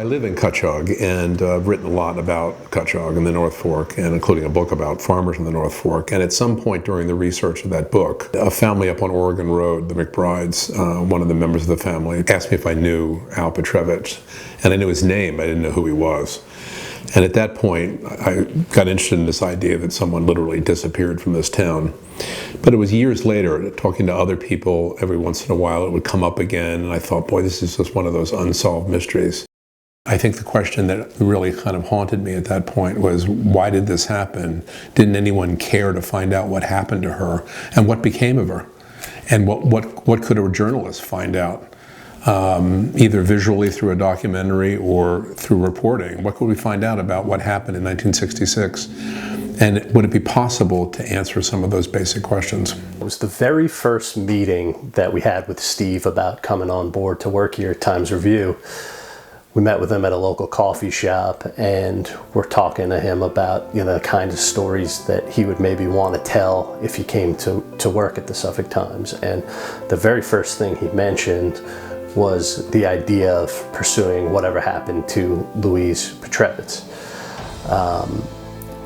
I live in Cutchogue, and I've written a lot about Cutchogue and the North Fork, and including a book about farmers in the North Fork. And at some point during the research of that book, a family up on Oregon Road, the McBrides, one of the members of the family, asked me if I knew Al Pietrewicz. And I knew his name, I didn't know who he was. And at that point, I got interested in this idea that someone literally disappeared from this town. But it was years later, talking to other people, every once in a while it would come up again, and I thought, boy, this is just one of those unsolved mysteries. I think the question that really kind of haunted me at that point was, why did this happen? Didn't anyone care to find out what happened to her and what became of her? And what could a journalist find out? Either visually through a documentary or through reporting. What could we find out about what happened in 1966? And would it be possible to answer some of those basic questions? It was the very first meeting that we had with Steve about coming on board to work here at Times Review. We met with him at a local coffee shop, and we're talking to him about, the kind of stories that he would maybe want to tell if he came to work at the Suffolk Times. And the very first thing he mentioned was the idea of pursuing whatever happened to Louise Pietrewicz.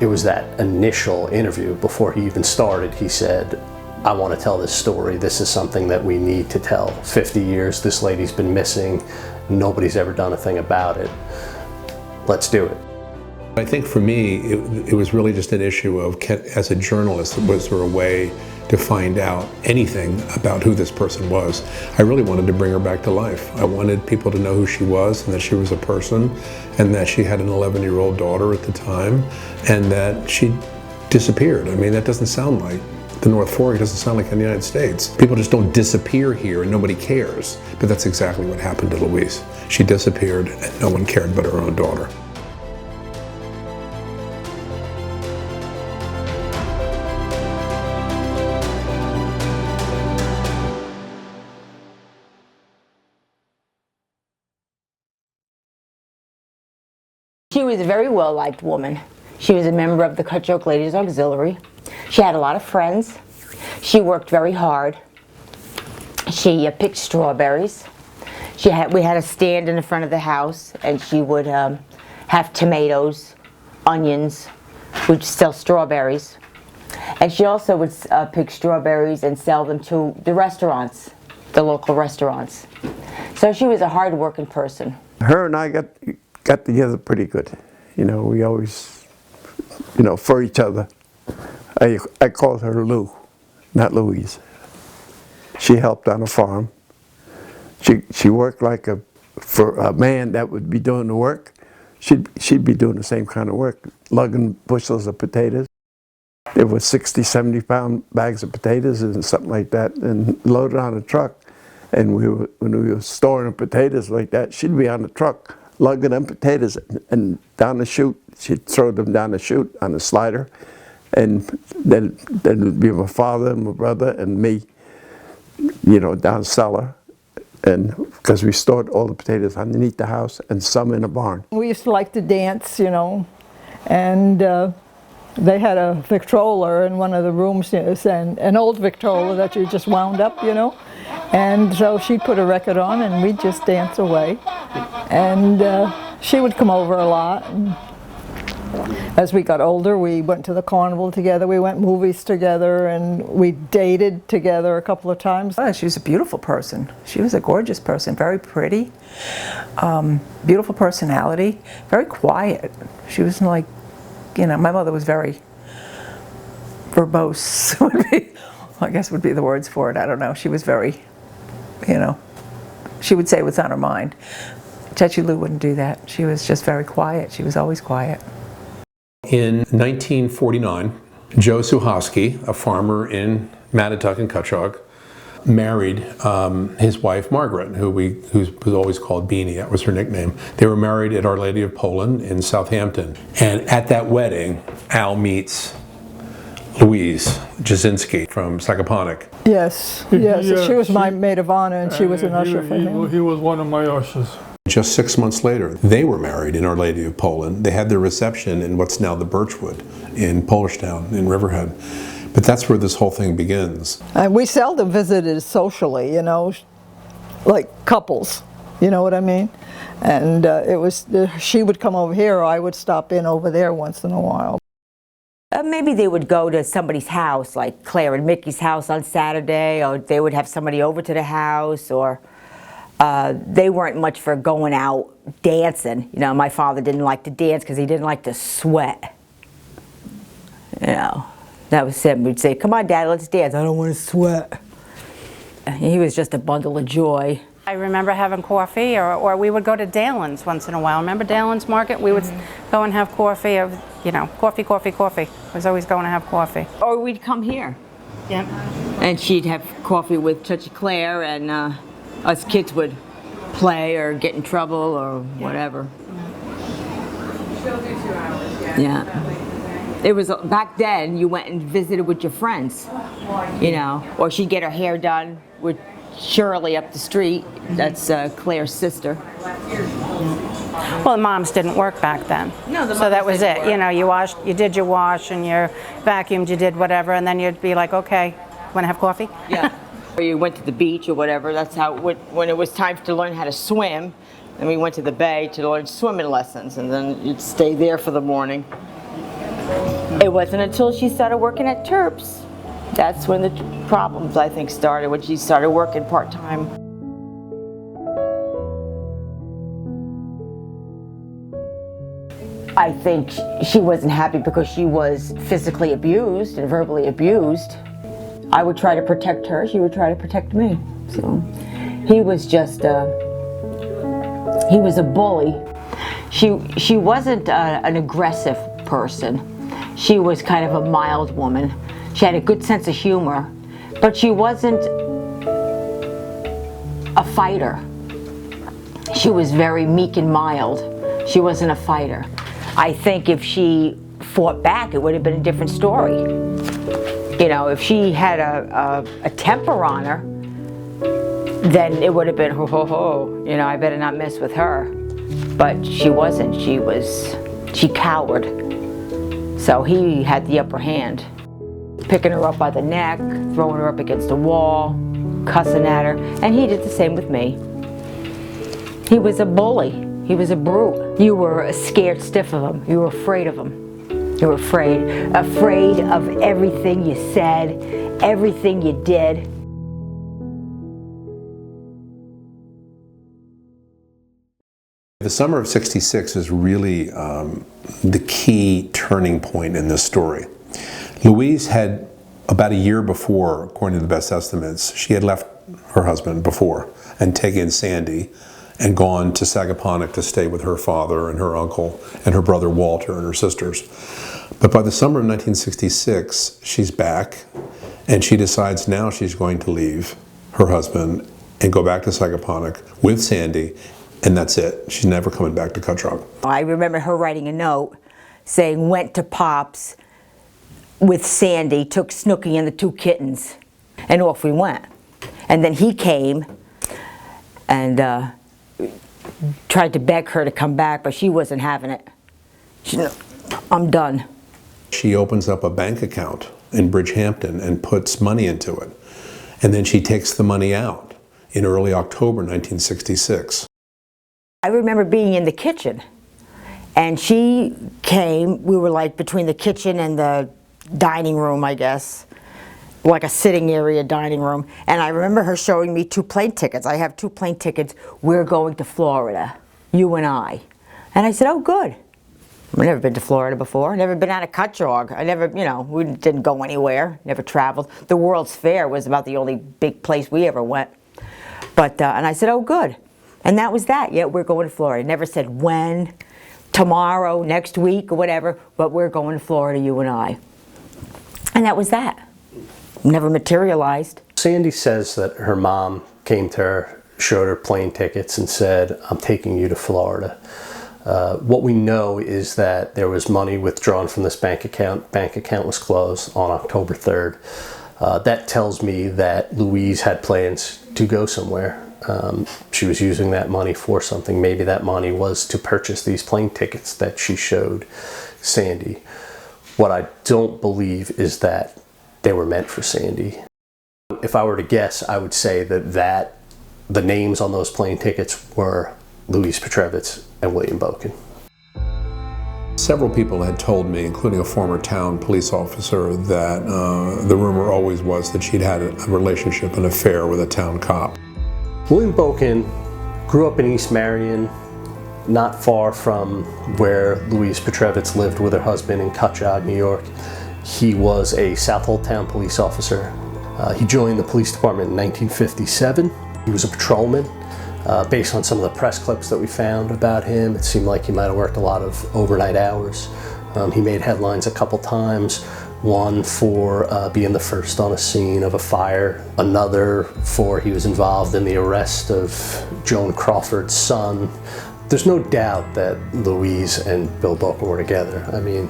It was that initial interview before he even started. He said, I want to tell this story. This is something that we need to tell. 50 years, this lady's been missing. Nobody's ever done a thing about it. Let's do it. I think for me, it was really just an issue of, as a journalist, was there a way to find out anything about who this person was? I really wanted to bring her back to life. I wanted people to know who she was, and that she was a person, and that she had an 11-year-old daughter at the time, and that she disappeared. I mean, that doesn't sound like the North Fork, it doesn't sound like the United States. People just don't disappear here and nobody cares. But that's exactly what happened to Louise. She disappeared and no one cared but her own daughter. She was a very well-liked woman. She was a member of the Cutchogue Ladies Auxiliary. She had a lot of friends. She worked very hard. She picked strawberries. We had a stand in the front of the house, and she would have tomatoes, onions. We'd sell strawberries. And she also would pick strawberries and sell them to the restaurants, the local restaurants. So she was a hard-working person. Her and I got together pretty good. We always, for each other. I called her Lou, not Louise. She helped on a farm. She worked for a man that would be doing the work. She'd be doing the same kind of work, lugging bushels of potatoes. There were 60, 70-pound bags of potatoes and something like that, and loaded on a truck. And when we were storing the potatoes like that, she'd be on the truck lugging them potatoes and down the chute. She'd throw them down the chute on the slider. And then it would be my father and my brother and me, down cellar. And because we stored all the potatoes underneath the house and some in a barn. We used to like to dance, and they had a Victrola in one of the rooms, and an old Victrola that you just wound up, And so she'd put a record on and we'd just dance away. And she would come over a lot. And as we got older, we went to the carnival together, we went movies together, and we dated together a couple of times. Oh, she was a beautiful person. She was a gorgeous person, very pretty, beautiful personality, very quiet. She was like, my mother was very verbose, I guess would be the words for it. I don't know. She was very, she would say what's on her mind. Chechi Lou wouldn't do that. She was just very quiet. She was always quiet. In 1949, Joe Suhosky, a farmer in Mattituck and Cutchogue, married his wife Margaret, who was always called Beanie. That was her nickname. They were married at Our Lady of Poland in Southampton. And at that wedding, Al meets Louise Jasinski from Sacaponic. Yes, yes. She was my maid of honor, and she was an usher for him. He was one of my ushers. Just 6 months later, they were married in Our Lady of Poland. They had their reception in what's now the Birchwood in Polishtown in Riverhead. But that's where this whole thing begins. We seldom visited socially, like couples, you know what I mean? And she would come over here, or I would stop in over there once in a while. Maybe they would go to somebody's house, like Claire and Mickey's house on Saturday, or they would have somebody over to the house, or they weren't much for going out dancing. You know, my father didn't like to dance because he didn't like to sweat. You know, that was him. We'd say, "Come on, Dad, let's dance." "I don't want to sweat." He was just a bundle of joy. I remember having coffee, or we would go to Dalen's once in a while. Remember Dalen's Market? We would go and have coffee, you know, coffee. I was always going to have coffee. Or we'd come here. Yeah. And she'd have coffee with Touchy Claire, and us kids would play or get in trouble or whatever. Yeah. It was, back then, you went and visited with your friends, you know, or she'd get her hair done with Shirley up the street. That's Claire's sister. Well, the moms didn't work back then. No, the so that moms was didn't it. work. You know, you did your wash and your vacuumed, you did whatever, and then you'd be like, okay, want to have coffee? Yeah. Or you went to the beach or whatever. That's how, when it was time to learn how to swim, then we went to the bay to learn swimming lessons, and then you'd stay there for the morning. It wasn't until she started working at Terps. That's when the problems, I think, started, when she started working part-time. I think she wasn't happy because she was physically abused and verbally abused. I would try to protect her, she would try to protect me. So he was just he was a bully. She wasn't an aggressive person. She was kind of a mild woman. She had a good sense of humor, but she wasn't a fighter. She was very meek and mild. She wasn't a fighter. I think if she fought back, it would have been a different story. You know, if she had a temper on her, then it would have been, ho, ho, ho, you know, I better not mess with her. But she wasn't. She cowered. So he had the upper hand. Picking her up by the neck, throwing her up against a wall, cussing at her, and he did the same with me. He was a bully. He was a brute. You were scared stiff of him. You were afraid of him. You were afraid of everything you said, everything you did. The summer of '66 is really the key turning point in this story. Louise had, about a year before, according to the best estimates, she had left her husband before and taken Sandy and gone to Sagaponack to stay with her father and her uncle and her brother Walter and her sisters. But by the summer of 1966, she's back, and she decides now she's going to leave her husband and go back to Sagaponack with Sandy, and that's it. She's never coming back to Cutchogue. I remember her writing a note saying, went to Pop's with Sandy, took Snooky and the two kittens, and off we went. And then he came and tried to beg her to come back, but she wasn't having it. She said, I'm done. She opens up a bank account in Bridgehampton and puts money into it. And then she takes the money out in early October 1966. I remember being in the kitchen, and she came. We were like between the kitchen and the dining room, I guess, like a sitting area dining room. And I remember her showing me 2 plane tickets. I have 2 plane tickets. We're going to Florida, you and I. And I said, oh, good. I've never been to Florida before. Never been out of Cutchogue. I never, you know, we didn't go anywhere. Never traveled. The World's Fair was about the only big place we ever went. But and I said, oh, good. And that was that. Yeah, we're going to Florida. Never said when, tomorrow, next week, or whatever, but we're going to Florida, you and I. And that was that. Never materialized. Sandy says that her mom came to her, showed her plane tickets, and said, I'm taking you to Florida. What we know is that there was money withdrawn from this bank account. Bank account was closed on October 3rd. That tells me that Louise had plans to go somewhere. She was using that money for something. Maybe that money was to purchase these plane tickets that she showed Sandy. What I don't believe is that they were meant for Sandy. If I were to guess, I would say that the names on those plane tickets were Louise Pietrewicz and William Boken. Several people had told me, including a former town police officer, that the rumor always was that she'd had a relationship, an affair with a town cop. William Boken grew up in East Marion, not far from where Louise Pietrewicz lived with her husband in Cutchogue, New York. He was a Southold Town police officer. He joined the police department in 1957. He was a patrolman. Based on some of the press clips that we found about him, it seemed like he might have worked a lot of overnight hours. He made headlines a couple times, one for being the first on a scene of a fire, another for he was involved in the arrest of Joan Crawford's son. There's no doubt that Louise and Bill Boken were together. I mean,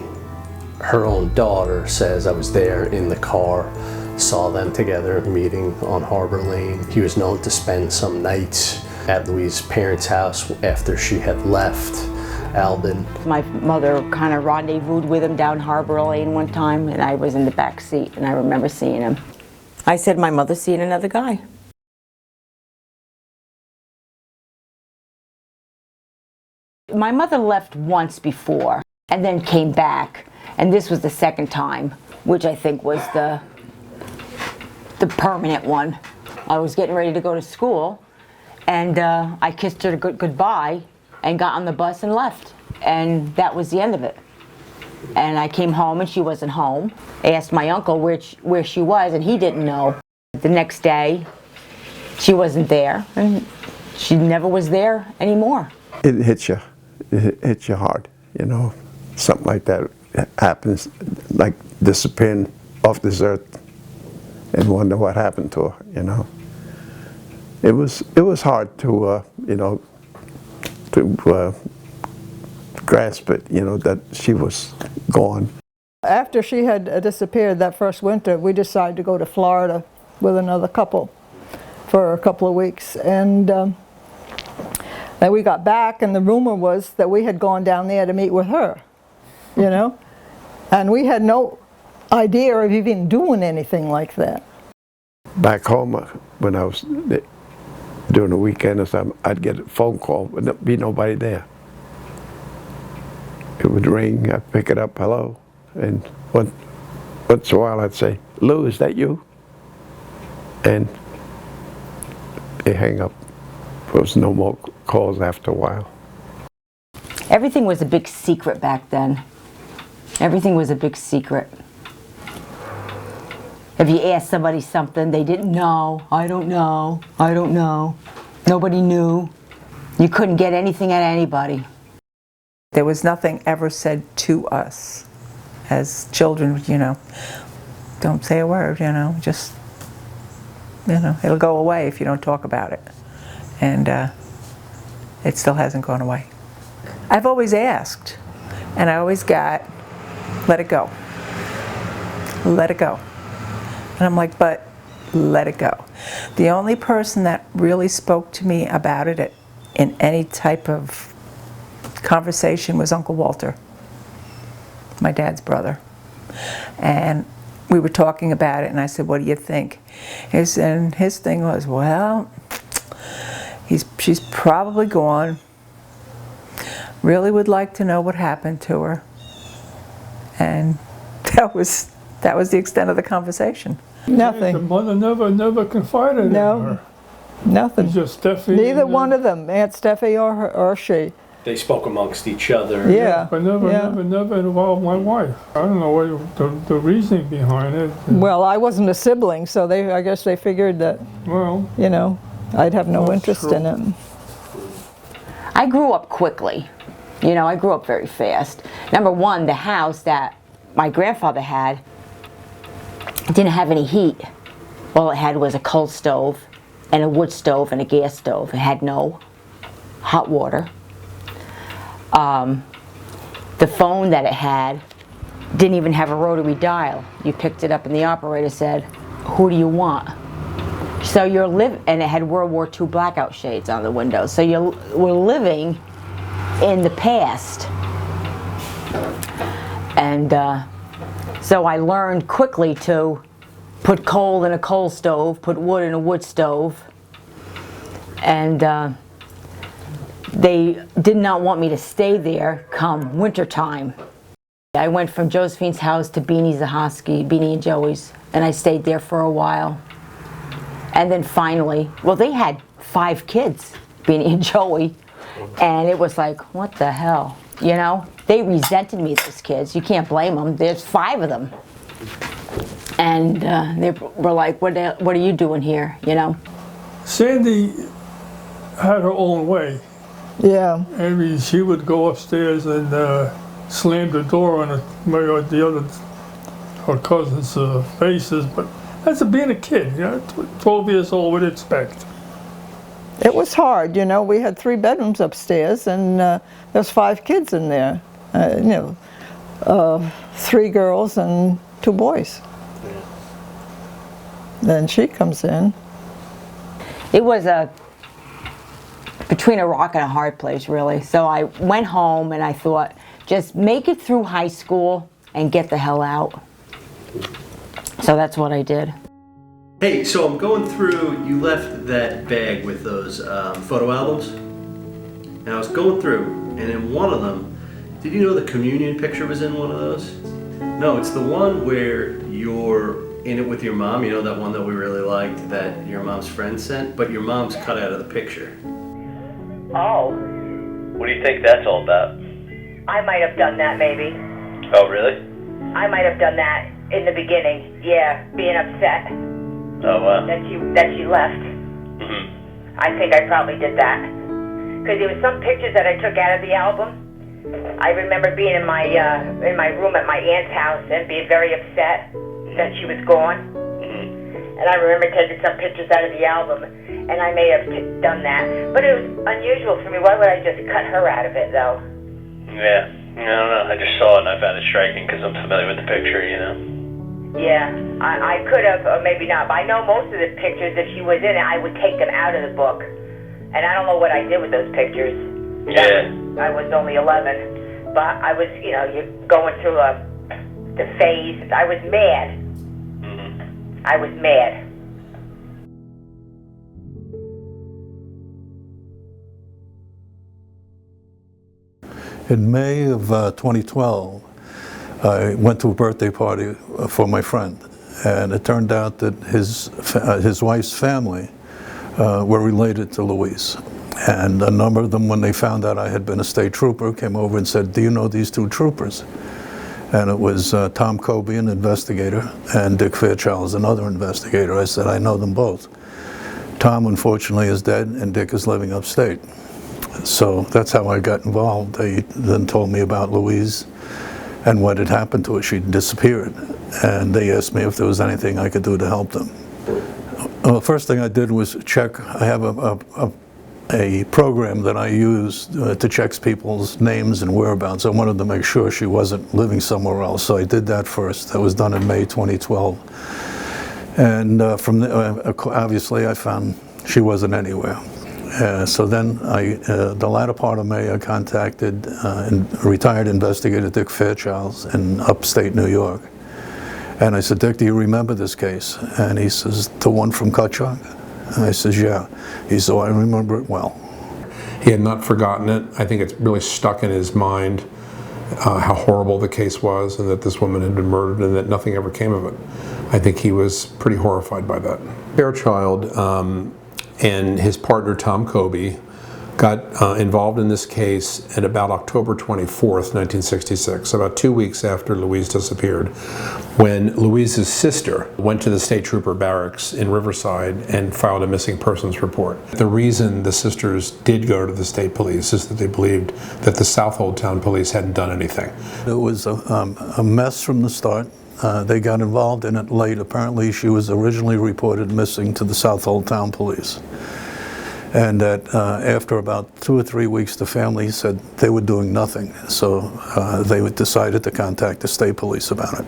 her own daughter says, "I was there in the car, saw them together meeting on Harbor Lane." He was known to spend some nights at Louise's parents' house after she had left Albin. My mother kind of rendezvoused with him down Harbor Lane one time, and I was in the back seat, and I remember seeing him. I said, "My mother's seeing another guy." My mother left once before, and then came back, and this was the second time, which I think was the permanent one. I was getting ready to go to school, and I kissed her goodbye and got on the bus and left. And that was the end of it. And I came home and she wasn't home. I asked my uncle where she was, and he didn't know. The next day, she wasn't there, and she never was there anymore. It hits you. It hits you hard, you know. Something like that happens, like disappearing off this earth, and wonder what happened to her, you know. It was hard to you know, to grasp it, you know, that she was gone. After she had disappeared that first winter, we decided to go to Florida with another couple for a couple of weeks, and then we got back, and the rumor was that we had gone down there to meet with her, you know, and we had no idea of even doing anything like that. Back home, when I was during the weekend or something, I'd get a phone call, but there'd be nobody there. It would ring, I'd pick it up, hello, and once in a while I'd say, "Lou, is that you?" And they hang up. There was no more calls after a while. Everything was a big secret back then. Everything was a big secret. If you asked somebody something, they didn't know. "I don't know. I don't know." Nobody knew. You couldn't get anything at anybody. There was nothing ever said to us as children, you know. Don't say a word, you know, just, you know, it'll go away if you don't talk about it. And it still hasn't gone away. I've always asked, and I always got, "Let it go. Let it go." And I'm like, but let it go. The only person that really spoke to me about it in any type of conversation was Uncle Walter, my dad's brother. And we were talking about it, and I said, "What do you think?" And his thing was, "Well, she's probably gone. Really would like to know what happened to her." And that was the extent of the conversation. Nothing. The mother never confided in her. Nothing. It's just Steffi. Neither one of them, Aunt Steffi or she. They spoke amongst each other. Yeah. But never involved my wife. I don't know what the reasoning behind it. Well, I wasn't a sibling, so I guess they figured that, Well, you know, I'd have no That's interest true. in it. I grew up quickly. You know, I grew up very fast. Number one, the house that my grandfather had didn't have any heat. All it had was a coal stove and a wood stove and a gas stove. It had no hot water. The phone that it had didn't even have a rotary dial. You picked it up and the operator said, "Who do you want?" So and it had World War II blackout shades on the windows. So you were living in the past. And so I learned quickly to put coal in a coal stove, put wood in a wood stove, and they did not want me to stay there come wintertime. I went from Josephine's house to Beanie Zahoski, Beanie and Joey's, and I stayed there for a while. And then finally, well, they had 5 kids, Beanie and Joey, and it was like, what the hell, you know? They resented me, those kids. You can't blame them. There's 5 of them. And they were like, what are you doing here, you know? Sandy had her own way. Yeah. I mean, she would go upstairs and slam the door on her cousins' faces, but that's being a kid, you know, 12 years old would expect. It was hard, you know. We had 3 bedrooms upstairs, and there's 5 kids in there. You know, 3 girls and 2 boys. Yeah. Then she comes in. It was between a rock and a hard place, really. So I went home and I thought, just make it through high school and get the hell out. So that's what I did. Hey, so I'm going through, you left that bag with those photo albums, and I was going through, and in one of them, did you know the communion picture was in one of those? No, it's the one where you're in it with your mom, you know, that one that we really liked that your mom's friend sent, but your mom's cut out of the picture. Oh. What do you think that's all about? I might have done that, maybe. Oh, really? I might have done that in the beginning. Yeah, being upset. Oh, wow. That she left. Mm-hmm. I think I probably did that. Because there was some pictures that I took out of the album. I remember being in my room at my aunt's house and being very upset that she was gone. Mm-hmm. And I remember taking some pictures out of the album, and I may have done that. But it was unusual for me. Why would I just cut her out of it, though? Yeah, I don't know. I just saw it and I found it striking because I'm familiar with the picture, you know. Yeah, I could have, or maybe not. But I know most of the pictures, if she was in it, I would take them out of the book. And I don't know what I did with those pictures. Yeah. I was only 11. But I was, you know, you're going through the phase. I was mad. Mm-hmm. I was mad. In May of 2012, I went to a birthday party for my friend, and it turned out that his wife's family were related to Louise. And a number of them, when they found out I had been a state trooper, came over and said, "Do you know these 2 troopers?" And it was Tom Kobe, an investigator, and Dick Fairchild, another investigator. I said, "I know them both. Tom, unfortunately, is dead, and Dick is living upstate." So that's how I got involved. They then told me about Louise and what had happened to her. She'd disappeared. And they asked me if there was anything I could do to help them. Well, the first thing I did was check. I have a program that I use to check people's names and whereabouts. I wanted to make sure she wasn't living somewhere else. So I did that first. That was done in May 2012. And from there, obviously, I found she wasn't anywhere. So then, the latter part of May, I contacted retired investigator Dick Fairchild in upstate New York. And I said, "Dick, do you remember this case?" And he says, "The one from Cutchogue?" And I says, "Yeah." He said, "Oh, I remember it well." He had not forgotten it. I think it's really stuck in his mind how horrible the case was and that this woman had been murdered and that nothing ever came of it. I think he was pretty horrified by that. Fairchild and his partner Tom Kobe got involved in this case at about October 24th, 1966, about 2 weeks after Louise disappeared, when Louise's sister went to the state trooper barracks in Riverside and filed a missing persons report. The reason the sisters did go to the state police is that they believed that the Southold Town Police hadn't done anything. It was a mess from the start. They got involved in it late. Apparently she was originally reported missing to the Southold Town Police. And that after about 2 or 3 weeks, the family said they were doing nothing. So they decided to contact the state police about it.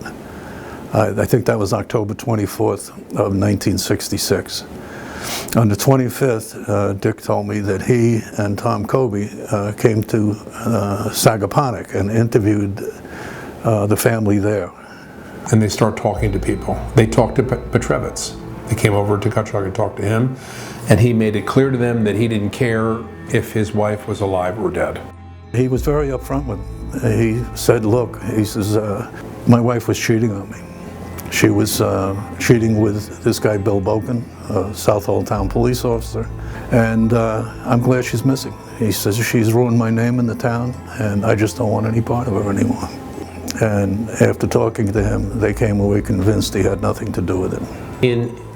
I think that was October 24th of 1966. On the 25th, Dick told me that he and Tom Kobe came to Sagaponack and interviewed the family there. And they start talking to people. They talked to Pietrewicz. They came over to Cutchogue and talked to him, and he made it clear to them that he didn't care if his wife was alive or dead. He was very upfront with them. He said, look, he says, my wife was cheating on me. She was cheating with this guy, Bill Boken, a Southall Town police officer, and I'm glad she's missing. He says, she's ruined my name in the town, and I just don't want any part of her anymore. And after talking to him, they came away convinced he had nothing to do with it.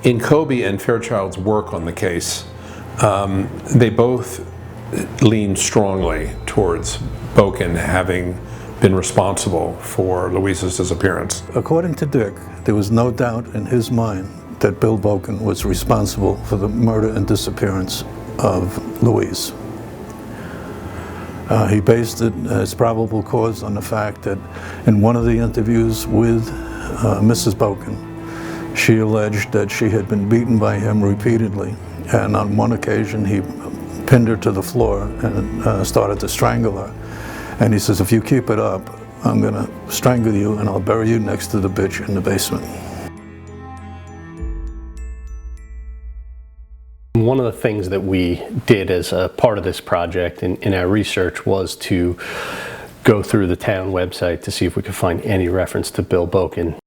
In Kobe and Fairchild's work on the case, they both leaned strongly towards Boken having been responsible for Louise's disappearance. According to Dick, there was no doubt in his mind that Bill Boken was responsible for the murder and disappearance of Louise. He based it as probable cause on the fact that in one of the interviews with Mrs. Boken, she alleged that she had been beaten by him repeatedly, and on one occasion he pinned her to the floor and started to strangle her. And he says, if you keep it up, I'm going to strangle you and I'll bury you next to the bitch in the basement. One of the things that we did as a part of this project in our research was to go through the town website to see if we could find any reference to Bill Boken.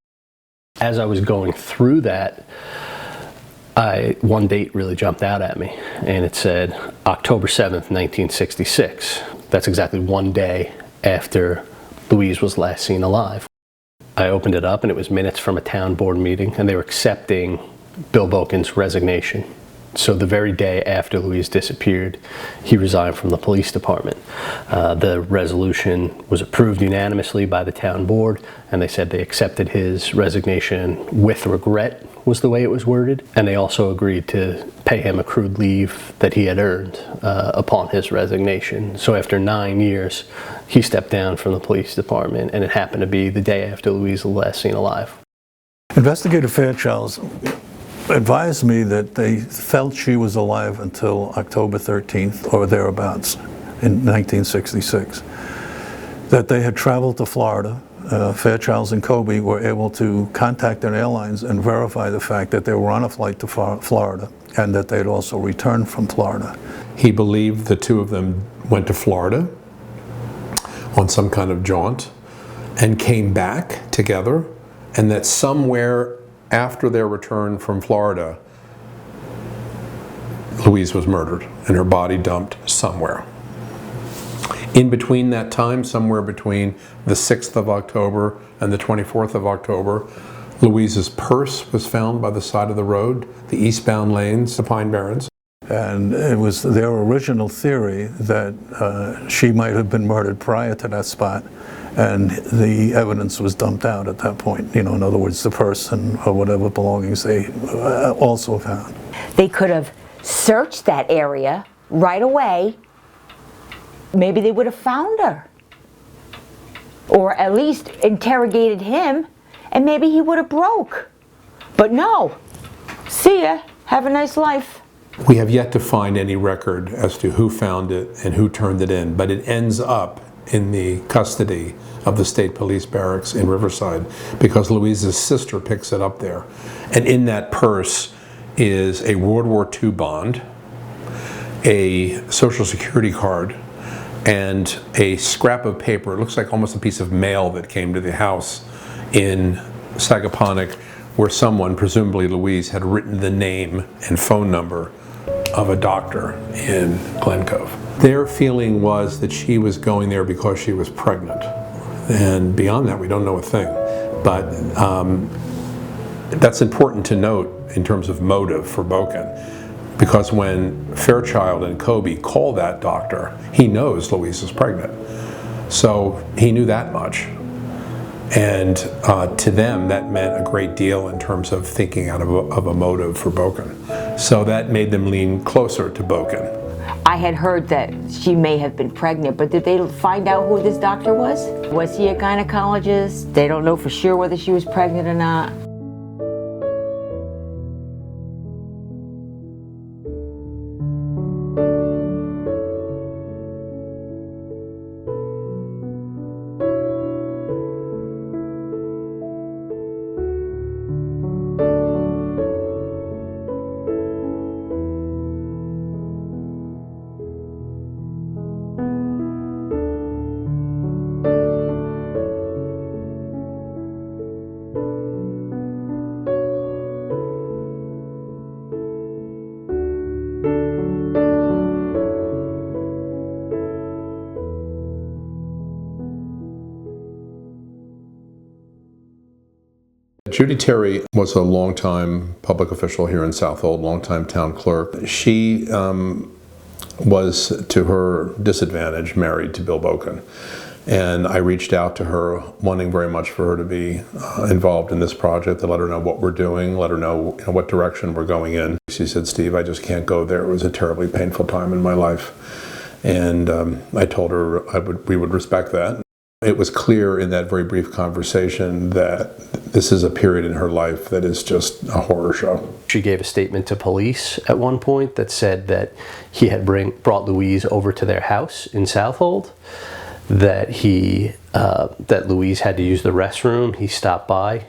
As I was going through that, one date really jumped out at me, and it said October 7th, 1966. That's exactly one day after Louise was last seen alive. I opened it up and it was minutes from a town board meeting, and they were accepting Bill Boken's resignation. So the very day after Louise disappeared, he resigned from the police department. The resolution was approved unanimously by the town board, and they said they accepted his resignation with regret, was the way it was worded. And they also agreed to pay him accrued leave that he had earned upon his resignation. So after 9 years, he stepped down from the police department, and it happened to be the day after Louise was last seen alive. Investigator Fairchild advised me that they felt she was alive until October 13th or thereabouts in 1966. That they had traveled to Florida. Fairchilds and Kobe were able to contact an airlines and verify the fact that they were on a flight to Florida and that they had also returned from Florida. He believed the two of them went to Florida on some kind of jaunt and came back together, and that somewhere after their return from Florida, Louise was murdered and her body dumped somewhere. In between that time, somewhere between the 6th of October and the 24th of October, Louise's purse was found by the side of the road, the eastbound lanes, the Pine Barrens. And it was their original theory that she might have been murdered prior to that spot, and the evidence was dumped out at that point. You know, in other words, the purse and or whatever belongings they also found. They could have searched that area right away. Maybe they would have found her. Or at least interrogated him, and maybe he would have broke. But no. See ya. Have a nice life. We have yet to find any record as to who found it and who turned it in, but it ends up in the custody of the state police barracks in Riverside because Louise's sister picks it up there. And in that purse is a World War II bond, a Social Security card, and a scrap of paper. It looks like almost a piece of mail that came to the house in Sagaponack, where someone, presumably Louise, had written the name and phone number of a doctor in Glen Cove. Their feeling was that she was going there because she was pregnant. And beyond that, we don't know a thing. But that's important to note in terms of motive for Boken, because when Fairchild and Kobe call that doctor, he knows Louise is pregnant. So he knew that much. And to them, that meant a great deal in terms of thinking out of a motive for Boken. So that made them lean closer to Boken. I had heard that she may have been pregnant, but did they find out who this doctor was? Was he a gynecologist? They don't know for sure whether she was pregnant or not. Judy Terry was a longtime public official here in Southold, longtime town clerk. She was, to her disadvantage, married to Bill Boken. And I reached out to her, wanting very much for her to be involved in this project, to let her know what we're doing, let her know, what direction we're going in. She said, "Steve, I just can't go there. It was a terribly painful time in my life." And I told her we would respect that. It was clear in that very brief conversation that this is a period in her life that is just a horror show. She gave a statement to police at one point that said that he had brought Louise over to their house in Southold, that that Louise had to use the restroom. He stopped by.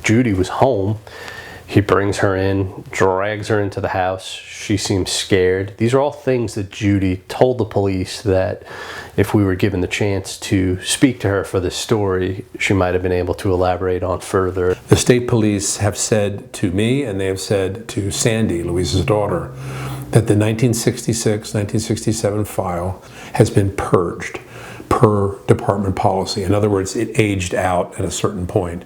Judy was home. He brings her in, drags her into the house. She seems scared. These are all things that Judy told the police that if we were given the chance to speak to her for this story, she might have been able to elaborate on further. The state police have said to me, and they have said to Sandy, Louise's daughter, that the 1966-1967 file has been purged per department policy. In other words, it aged out at a certain point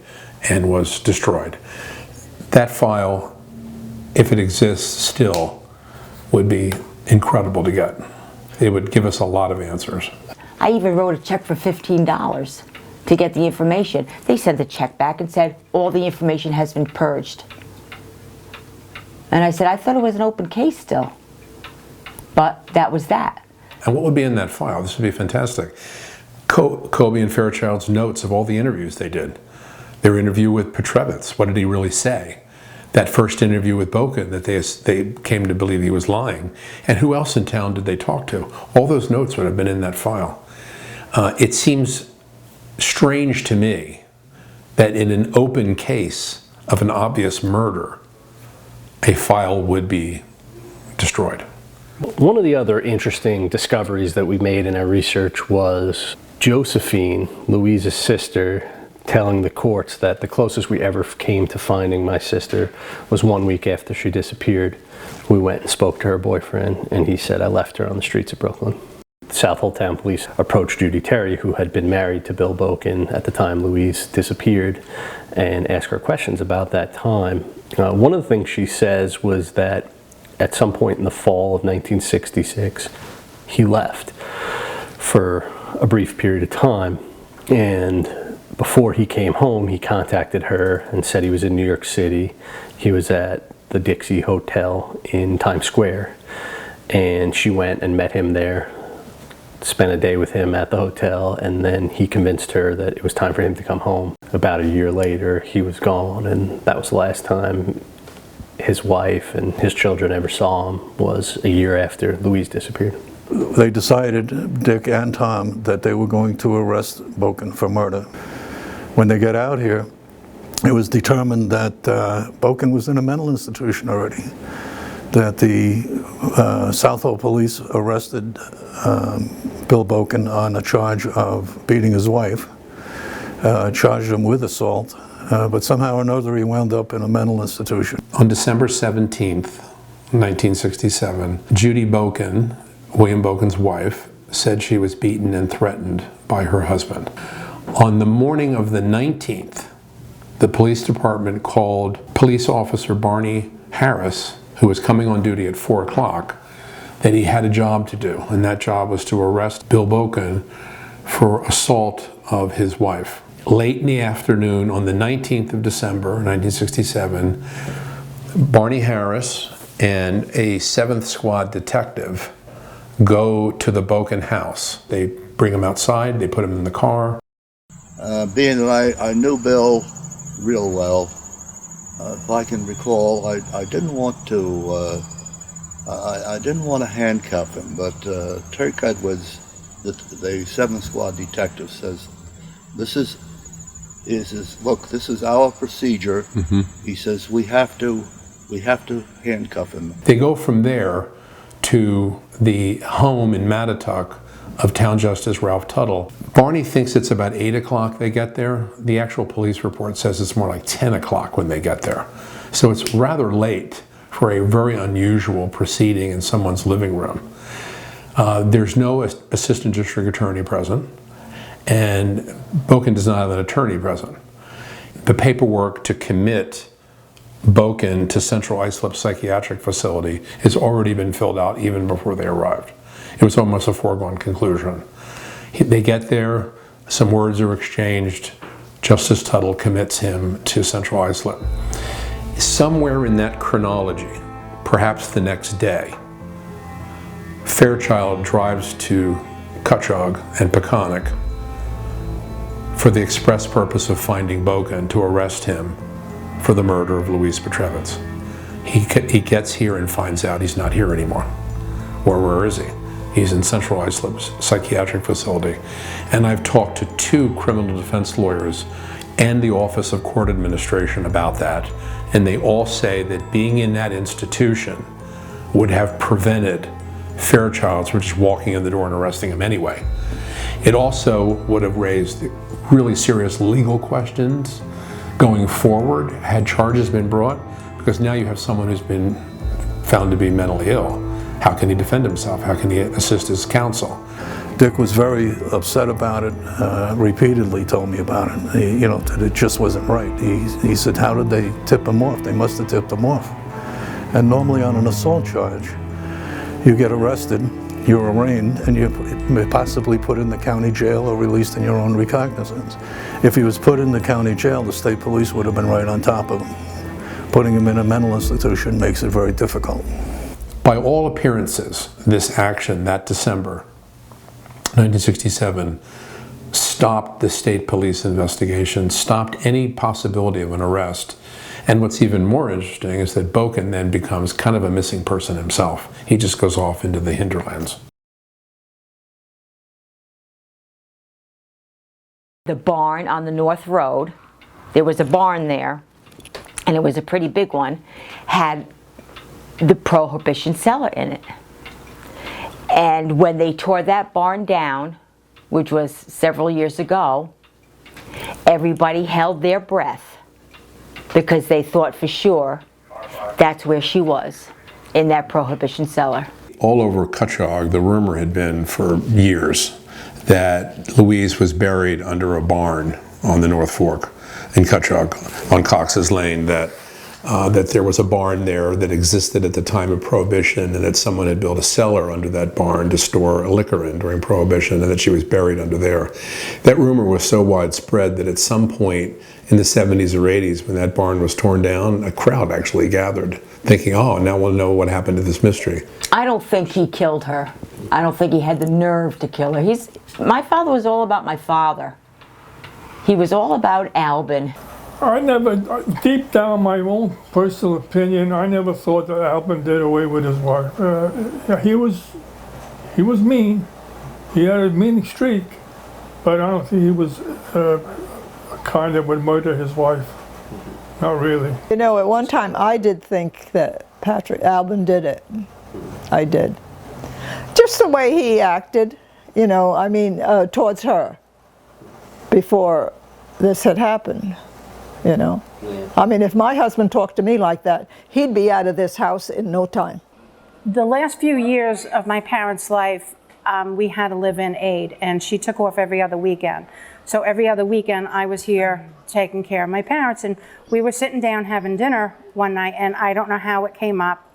and was destroyed. That file, if it exists still, would be incredible to get. It would give us a lot of answers. I even wrote a check for $15 to get the information. They sent the check back and said, all the information has been purged. And I said, I thought it was an open case still. But that was that. And what would be in that file? This would be fantastic. Kobe and Fairchild's notes of all the interviews they did. Their interview with Pietrewicz, what did he really say? That first interview with Boken, that they came to believe he was lying. And who else in town did they talk to? All those notes would have been in that file. It seems strange to me that in an open case of an obvious murder, a file would be destroyed. One of the other interesting discoveries that we made in our research was Josephine, Louise's sister, telling the courts that the closest we ever came to finding my sister was 1 week after she disappeared. We went and spoke to her boyfriend, and he said, I left her on the streets of Brooklyn. The Southold Town Police approached Judy Terry, who had been married to Bill Boken at the time Louise disappeared, and asked her questions about that time. One of the things she says was that at some point in the fall of 1966, he left for a brief period of time, and before he came home, he contacted her and said he was in New York City. He was at the Dixie Hotel in Times Square, and she went and met him there, spent a day with him at the hotel, and then he convinced her that it was time for him to come home. About a year later, he was gone, and that was the last time his wife and his children ever saw him, was a year after Louise disappeared. They decided, Dick and Tom, that they were going to arrest Boken for murder. When they got out here, it was determined that Boken was in a mental institution already, that the Southold police arrested Bill Boken on a charge of beating his wife, charged him with assault, but somehow or another he wound up in a mental institution. On December 17th, 1967, Judy Boken, William Boken's wife, said she was beaten and threatened by her husband. On the morning of the 19th, the police department called police officer Barney Harris, who was coming on duty at 4 o'clock, that he had a job to do, and that job was to arrest Bill Boken for assault of his wife. Late in the afternoon, on the 19th of December, 1967, Barney Harris and a 7th Squad detective go to the Boken house. They bring him outside, they put him in the car. Being that I knew Bill real well, if I can recall, I didn't want to handcuff him, but Turk Edwards, the 7th Squad detective, says, look, this is our procedure. Mm-hmm. He says we have to handcuff him. They go from there to the home in Mattatuck of Town Justice Ralph Tuttle. Barney thinks it's about 8 o'clock they get there. The actual police report says it's more like 10 o'clock when they get there. So it's rather late for a very unusual proceeding in someone's living room. There's no assistant district attorney present, and Boken does not have an attorney present. the paperwork to commit Boken to Central Islip Psychiatric Facility has already been filled out even before they arrived. It was almost a foregone conclusion. They get there, some words are exchanged, Justice Tuttle commits him to Central Islip. Somewhere in that chronology, perhaps the next day, Fairchild drives to Cutchogue and Peconic for the express purpose of finding Boken to arrest him for the murder of Louise Pietrewicz. He gets here and finds out he's not here anymore. Where is he? He's in Central Islip's psychiatric facility. And I've talked to 2 criminal defense lawyers and the Office of Court Administration about that, and they all say that being in that institution would have prevented Fairchild from just walking in the door and arresting him anyway. It also would have raised really serious legal questions going forward had charges been brought, because now you have someone who's been found to be mentally ill. How can he defend himself? How can he assist his counsel? Dick was very upset about it, repeatedly told me about it, that it just wasn't right. He said, how did they tip him off? They must have tipped him off. And normally on an assault charge, you get arrested, you're arraigned, and you're possibly put in the county jail or released in your own recognizance. If he was put in the county jail, the state police would have been right on top of him. Putting him in a mental institution makes it very difficult. By all appearances, this action that December 1967 stopped the state police investigation, stopped any possibility of an arrest. And what's even more interesting is that Boken then becomes kind of a missing person himself. He just goes off into the hinterlands. The barn on the North Road, there was a barn there, and it was a pretty big one, had the Prohibition cellar in it. And when they tore that barn down, which was several years ago, everybody held their breath because they thought for sure that's where she was, in that Prohibition cellar. All over Cutchogue, the rumor had been for years that Louise was buried under a barn on the North Fork in Cutchogue on Cox's Lane, that there was a barn there that existed at the time of Prohibition, and that someone had built a cellar under that barn to store liquor in during Prohibition, and that she was buried under there. That rumor was so widespread that at some point in the 70s or 80s, when that barn was torn down, a crowd actually gathered, thinking, oh, now we'll know what happened to this mystery. I don't think he killed her. I don't think he had the nerve to kill her. My father was all about my father. He was all about Albin. I never, deep down my own personal opinion, I never thought that Albin did away with his wife. He was mean. He had a mean streak, but I don't think he was a kind that would murder his wife. Not really. You know, at one time I did think that Albin did it. I did. Just the way he acted, towards her before this had happened. Yeah. I mean, if my husband talked to me like that, he'd be out of this house in no time. The last few years of my parents' life, we had a live-in aide, and she took off every other weekend. So every other weekend, I was here taking care of my parents, and we were sitting down having dinner one night, and I don't know how it came up.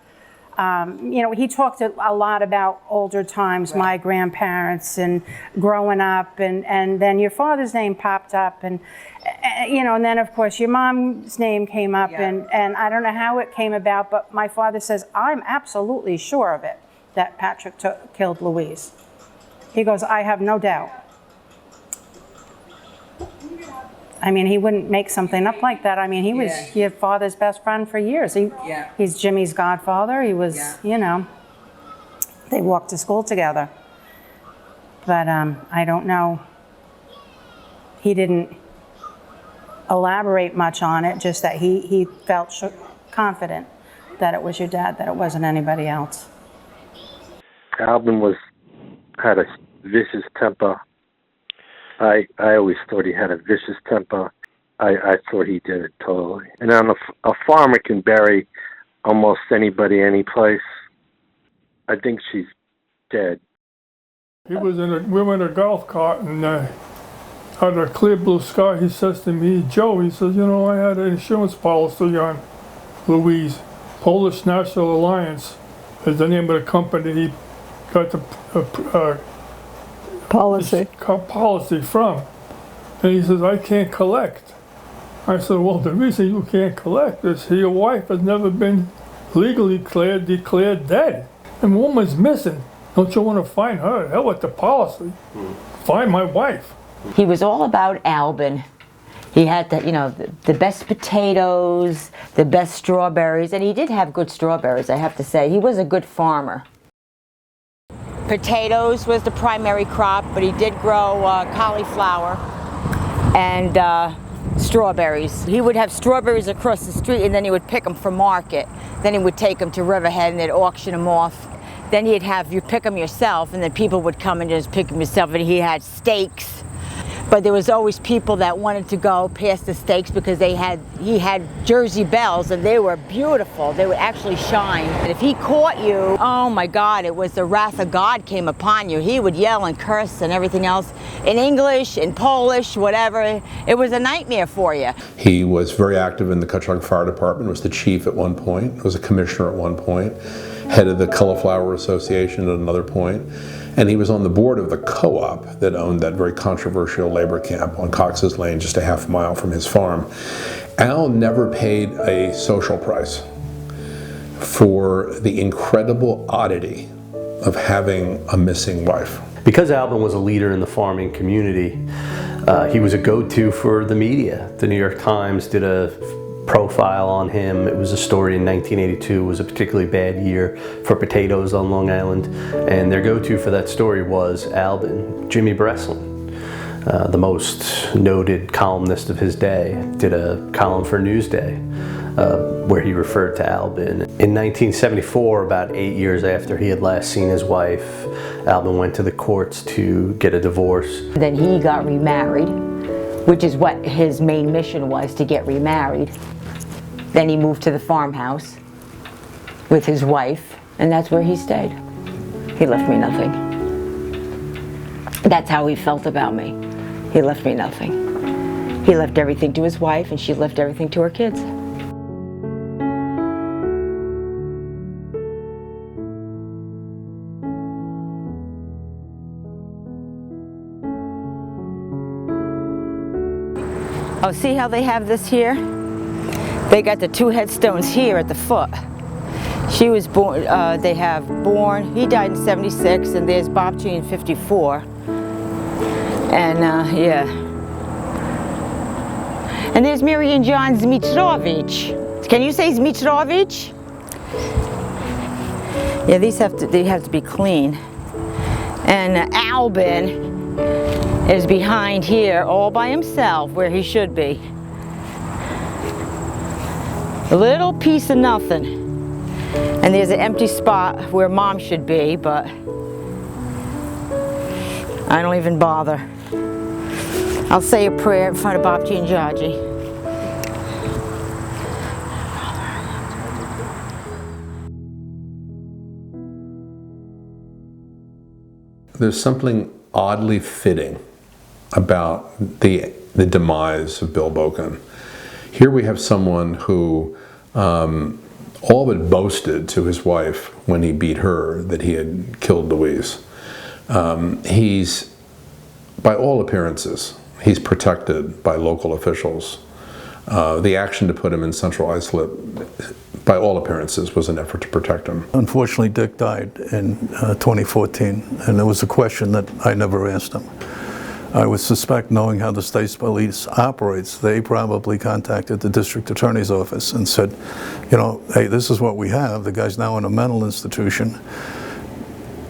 He talked a lot about older times, right. My grandparents and growing up, and then your father's name popped up, and then of course your mom's name came up, yeah. and I don't know how it came about, but my father says, I'm absolutely sure of it, that Patrick killed Louise. He goes, I have no doubt. I mean, he wouldn't make something up like that. I mean, he was your father's best friend for years. He's Jimmy's godfather. He was, they walked to school together. But I don't know. He didn't elaborate much on it, just that he felt confident that it was your dad, that it wasn't anybody else. Albin had a vicious temper. I always thought he had a vicious temper. I thought he did it totally. And a farmer can bury almost anybody, any place. I think she's dead. We were in a golf cart, and out of a clear blue sky, he says to me, Joe, he says, you know, I had an insurance policy on Louise. Polish National Alliance is the name of the company he got the policy from. And he says, I can't collect. I said, well, the reason you can't collect is your wife has never been legally declared dead. And the woman's missing. Don't you want to find her? Hell with the policy. Find my wife. He was all about Albin. He had the best potatoes, the best strawberries, and he did have good strawberries, I have to say. He was a good farmer. Potatoes was the primary crop, but he did grow cauliflower and strawberries. He would have strawberries across the street, and then he would pick them for market. Then he would take them to Riverhead and they'd auction them off. Then he'd have you pick them yourself, and then people would come and just pick them yourself, and he had steaks. But there was always people that wanted to go past the steaks because he had Jersey bells, and they were beautiful. They would actually shine. And if he caught you, oh my God, it was the wrath of God came upon you. He would yell and curse and everything else in English, in Polish, whatever. It was a nightmare for you. He was very active in the Cutchogue Fire Department, was the chief at one point, was a commissioner at one point, head of the Cauliflower Association at another point. And he was on the board of the co-op that owned that very controversial labor camp on Cox's Lane, just a half mile from his farm. Al never paid a social price for the incredible oddity of having a missing wife. Because Albin was a leader in the farming community, he was a go-to for the media. The New York Times did a profile on him. It was a story in 1982. It was a particularly bad year for potatoes on Long Island, and their go-to for that story was Albin. Jimmy Breslin, the most noted columnist of his day, did a column for Newsday where he referred to Albin. In 1974, about 8 years after he had last seen his wife, Albin went to the courts to get a divorce. Then he got remarried, which is what his main mission was, to get remarried. Then he moved to the farmhouse with his wife, and that's where he stayed. He left me nothing. That's how he felt about me. He left me nothing. He left everything to his wife, and she left everything to her kids. Oh, see how they have this here? They got the two headstones here at the foot. She was born, they have born, he died in 76, and there's Bobchi in 54. And yeah. And there's Mary and John Zmitrovich. Can you say Zmitrovich? Yeah, they have to be clean. And Albin is behind here all by himself where he should be. A little piece of nothing. And there's an empty spot where Mom should be, but I don't even bother. I'll say a prayer in front of Bobchi and Georgie. There's something oddly fitting about the demise of Bill Boken. Here we have someone who all but boasted to his wife when he beat her that he had killed Louise. He's, by all appearances, he's protected by local officials. The action to put him in central isolate, by all appearances, was an effort to protect him. Unfortunately, Dick died in 2014, and there was a question that I never asked him. I would suspect, knowing how the state's police operates, they probably contacted the district attorney's office and said, you know, hey, this is what we have. The guy's now in a mental institution.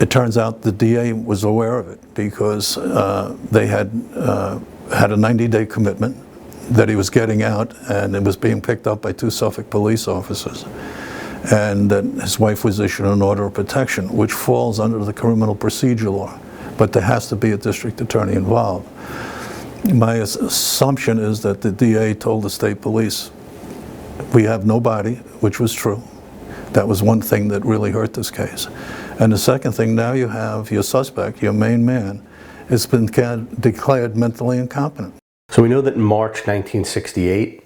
It turns out the DA was aware of it because they had a 90-day commitment that he was getting out, and it was being picked up by 2 Suffolk police officers, and that his wife was issued an order of protection, which falls under the criminal procedure law. But there has to be a district attorney involved. My assumption is that the DA told the state police, we have no body, which was true. That was one thing that really hurt this case. And the second thing, now you have your suspect, your main man, has been declared mentally incompetent. So we know that in March 1968,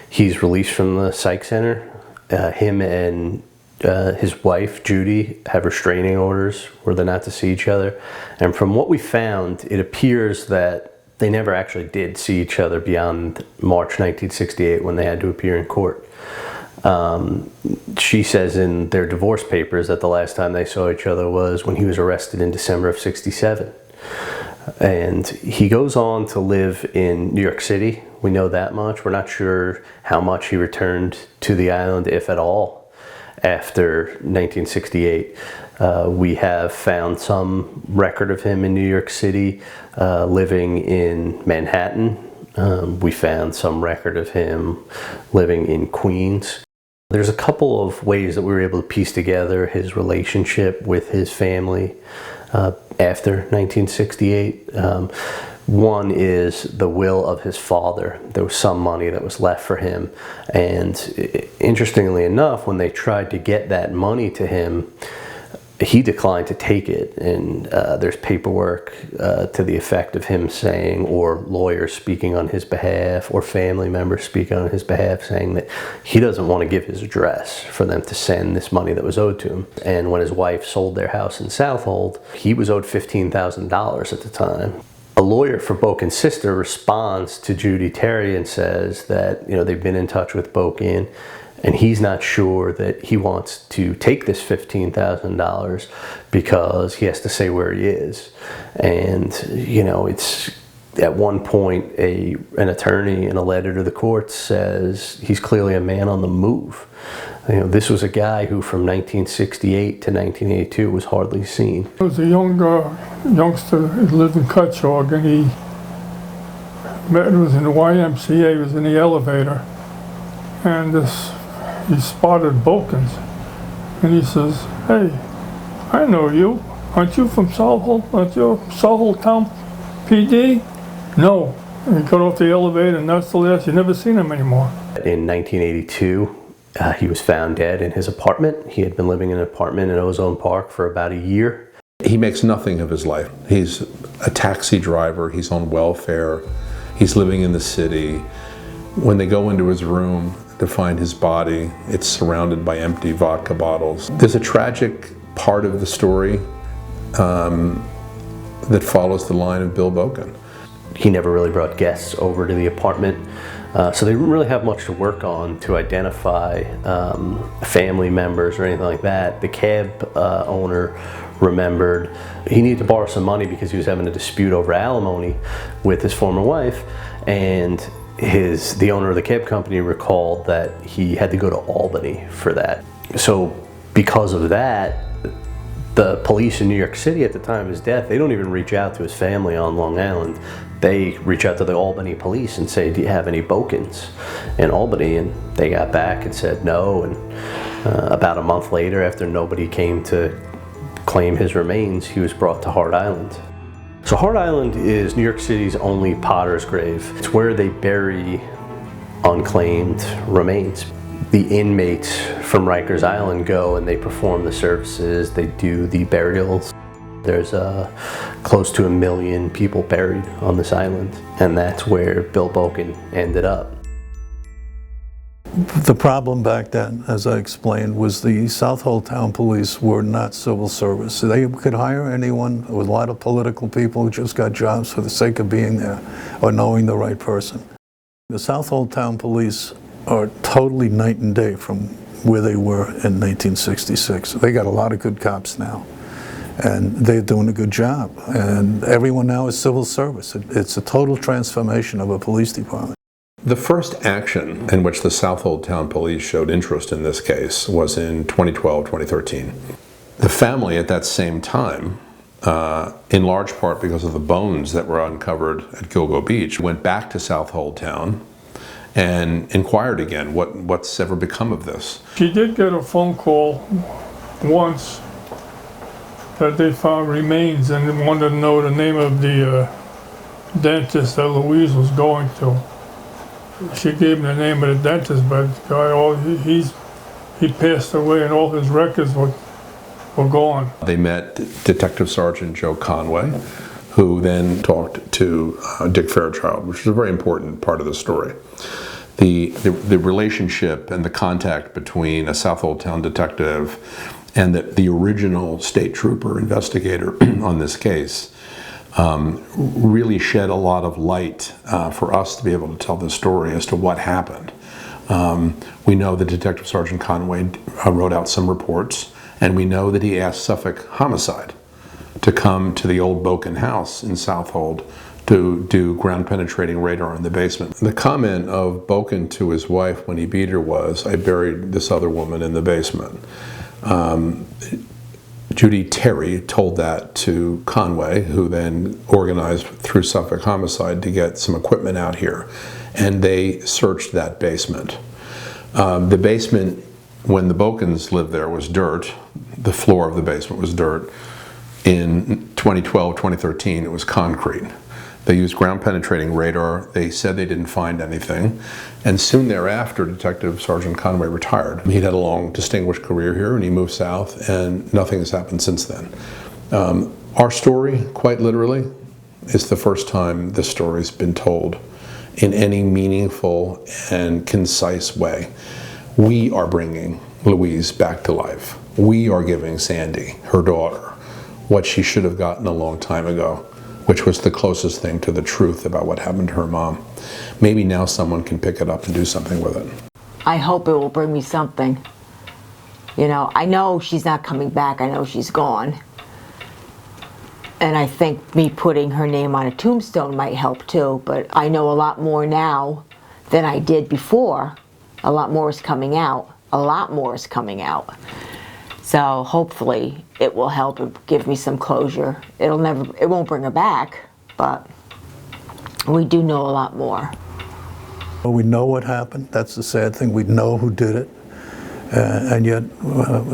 he's released from the psych center. Him and his wife, Judy, have restraining orders where they're not to see each other. And from what we found, it appears that they never actually did see each other beyond March 1968 when they had to appear in court. She says in their divorce papers that the last time they saw each other was when he was arrested in December of '67. And he goes on to live in New York City. We know that much. We're not sure how much he returned to the island, if at all, after 1968. We have found some record of him in New York City, living in Manhattan. We found some record of him living in Queens. There's a couple of ways that we were able to piece together his relationship with his family after 1968. One is the will of his father. There was some money that was left for him. And interestingly enough, when they tried to get that money to him, he declined to take it. And there's paperwork to the effect of him saying, or lawyers speaking on his behalf, or family members speaking on his behalf, saying that he doesn't want to give his address for them to send this money that was owed to him. And when his wife sold their house in Southold, he was owed $15,000 at the time. A lawyer for Boken's sister responds to Judy Terry and says that, you know, they've been in touch with Boken and he's not sure that he wants to take this $15,000 because he has to say where he is. And, you know, it's at one point an attorney in a letter to the court says he's clearly a man on the move. You know, this was a guy who from 1968 to 1982 was hardly seen. There was a youngster who lived in Cutchogue, and he was in the YMCA, he was in the elevator, and he spotted Boken's, and he says, "Hey, I know you. Aren't you from Southold? Aren't you Suffolk Town PD?" "No." And he got off the elevator, and that's the last. You never seen him anymore. In 1982, he was found dead in his apartment. He had been living in an apartment in Ozone Park for about a year. He makes nothing of his life. He's a taxi driver. He's on welfare. He's living in the city. When they go into his room to find his body, it's surrounded by empty vodka bottles. There's a tragic part of the story that follows the line of Bill Boken. He never really brought guests over to the apartment, so they didn't really have much to work on to identify family members or anything like that. The cab owner remembered he needed to borrow some money because he was having a dispute over alimony with his former wife, and the owner of the cab company recalled that he had to go to Albany for that. So because of that, the police in New York City at the time of his death, they don't even reach out to his family on Long Island. They reach out to the Albany police and say, "Do you have any Bokens in Albany?" And they got back and said no. And about a month later, after nobody came to claim his remains, he was brought to Hart Island. So Hart Island is New York City's only potter's grave. It's where they bury unclaimed remains. The inmates from Rikers Island go and they perform the services, they do the burials. There's close to 1 million people buried on this island, and that's where Bill Boken ended up. The problem back then, as I explained, was the Southold Town Police were not civil service. They could hire anyone, with a lot of political people who just got jobs for the sake of being there or knowing the right person. The Southold Town Police are totally night and day from where they were in 1966. They got a lot of good cops now, and they're doing a good job. And everyone now is civil service. It's a total transformation of a police department. The first action in which the Southold Town Police showed interest in this case was in 2012-2013. The family at that same time, in large part because of the bones that were uncovered at Gilgo Beach, went back to Southold Town and inquired again, what's ever become of this? She did get a phone call once that they found remains and they wanted to know the name of the dentist that Louise was going to. She gave him the name of the dentist, but the guy, he passed away and all his records were gone. They met Detective Sergeant Joe Conway, who then talked to Dick Fairchild, which is a very important part of the story. The relationship and the contact between a South Old Town detective and the original state trooper investigator on this case really shed a lot of light for us to be able to tell the story as to what happened. We know that Detective Sergeant Conway wrote out some reports, and we know that he asked Suffolk Homicide to come to the old Boken house in Southold to do ground penetrating radar in the basement. The comment of Boken to his wife when he beat her was, "I buried this other woman in the basement." Judy Terry told that to Conway, who then organized through Suffolk Homicide to get some equipment out here, and they searched that basement. The basement, when the Bokens lived there, was dirt. The floor of the basement was dirt. In 2012, 2013, it was concrete. They used ground penetrating radar. They said they didn't find anything. And soon thereafter, Detective Sergeant Conway retired. He'd had a long, distinguished career here, and he moved south, and nothing has happened since then. Our story, quite literally, is the first time this story's been told in any meaningful and concise way. We are bringing Louise back to life. We are giving Sandy, her daughter, what she should have gotten a long time ago, which was the closest thing to the truth about what happened to her mom. Maybe now someone can pick it up and do something with it. I hope it will bring me something. You know, I know she's not coming back. I know she's gone. And I think me putting her name on a tombstone might help too, but I know a lot more now than I did before. A lot more is coming out. A lot more is coming out. So hopefully it will help give me some closure. It won't bring her back, but we do know a lot more. We know what happened. That's the sad thing. We know who did it, and yet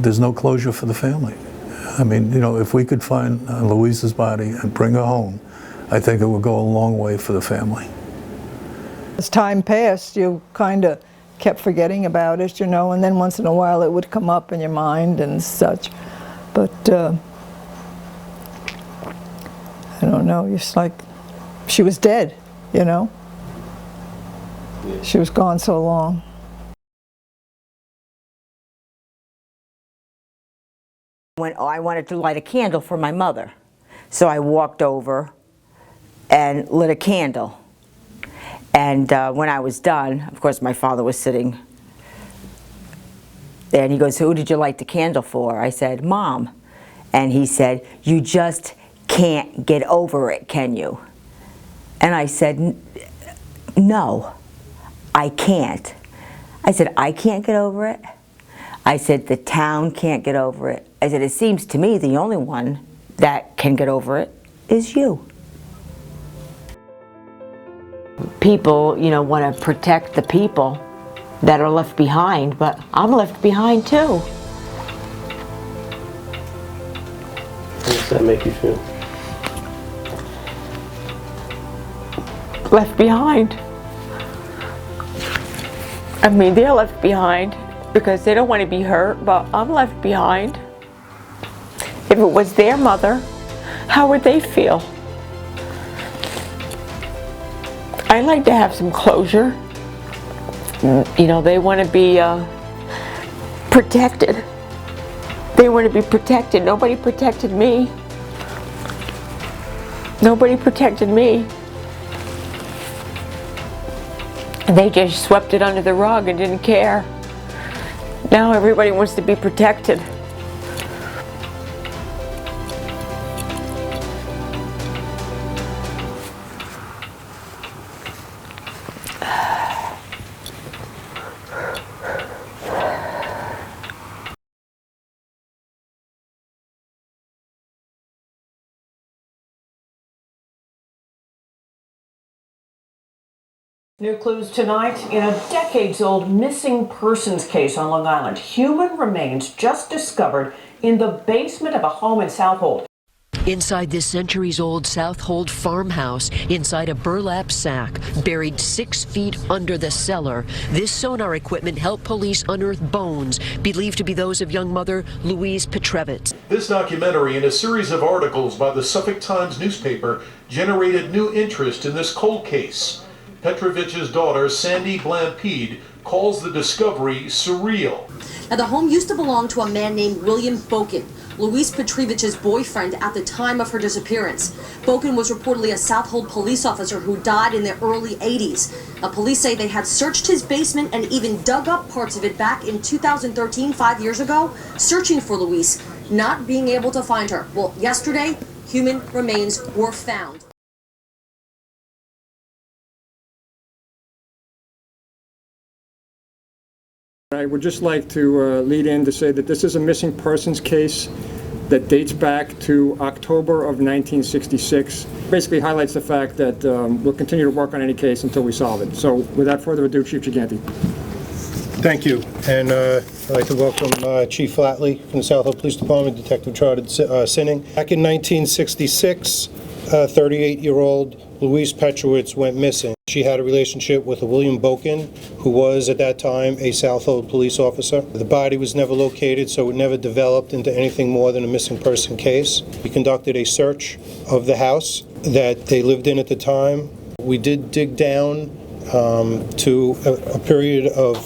there's no closure for the family. I mean, you know, if we could find Louise's body and bring her home, I think it would go a long way for the family. As time passed, you kind of kept forgetting about it, you know, and then once in a while it would come up in your mind and such. But I don't know, it's like she was dead, you know. She was gone so long. I wanted to light a candle for my mother. So I walked over and lit a candle. And when I was done, of course my father was sitting there and he goes, "Who did you light the candle for?" I said, "Mom." And he said, "You just can't get over it, can you?" And I said, "No, I can't." I said, "I can't get over it." I said, "The town can't get over it." I said, "It seems to me the only one that can get over it is you." People, you know, want to protect the people that are left behind, but I'm left behind too. How does that make you feel? Left behind. I mean, they're left behind because they don't want to be hurt, but I'm left behind. If it was their mother, how would they feel? I'd like to have some closure. You know, they want to be protected. They want to be protected. Nobody protected me. Nobody protected me. And they just swept it under the rug and didn't care. Now everybody wants to be protected. New clues tonight in a decades-old missing persons case on Long Island. Human remains just discovered in the basement of a home in Southold. Inside this centuries-old Southold farmhouse, inside a burlap sack, buried 6 feet under the cellar, this sonar equipment helped police unearth bones believed to be those of young mother Louise Pietrewicz. This documentary and a series of articles by the Suffolk Times newspaper generated new interest in this cold case. Pietrowicz's daughter, Sandy Blampede, calls the discovery surreal. Now, the home used to belong to a man named William Boken, Louise Pietrewicz' boyfriend at the time of her disappearance. Boken was reportedly a Southold police officer who died in the early 80s. Police say they had searched his basement and even dug up parts of it back in 2013, 5 years ago, searching for Louise, not being able to find her. Well, yesterday, human remains were found. I would just like to lead in to say that this is a missing persons case that dates back to October of 1966. Basically highlights the fact that we'll continue to work on any case until we solve it. So without further ado, Chief Giganti. Thank you, and I'd like to welcome Chief Flatley from the Southold Police Department, Detective Chartered Sinning. Back in 1966, 38-year-old Louise Pietrewicz went missing. She had a relationship with a William Boken, who was at that time a Southold police officer. The body was never located, so it never developed into anything more than a missing person case. We conducted a search of the house that they lived in at the time. We did dig down to a period of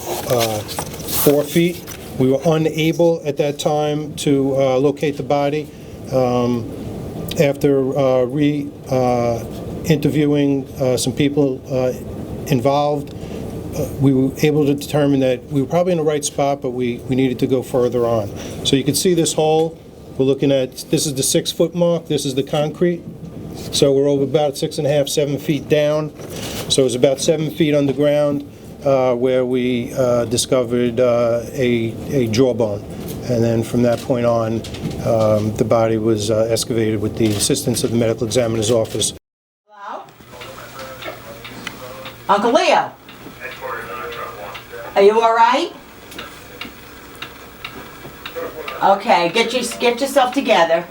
4 feet. We were unable at that time to locate the body. After interviewing some people involved, we were able to determine that we were probably in the right spot, but we needed to go further on. So you can see this hole. We're looking at, this is the 6 foot mark, this is the concrete. So we're over about 6.5, 7 feet down. So it's about 7 feet underground where we discovered a jawbone. And then from that point on, the body was excavated with the assistance of the medical examiner's office. Hello? Uncle Leo? Are you all right? Okay, get yourself together.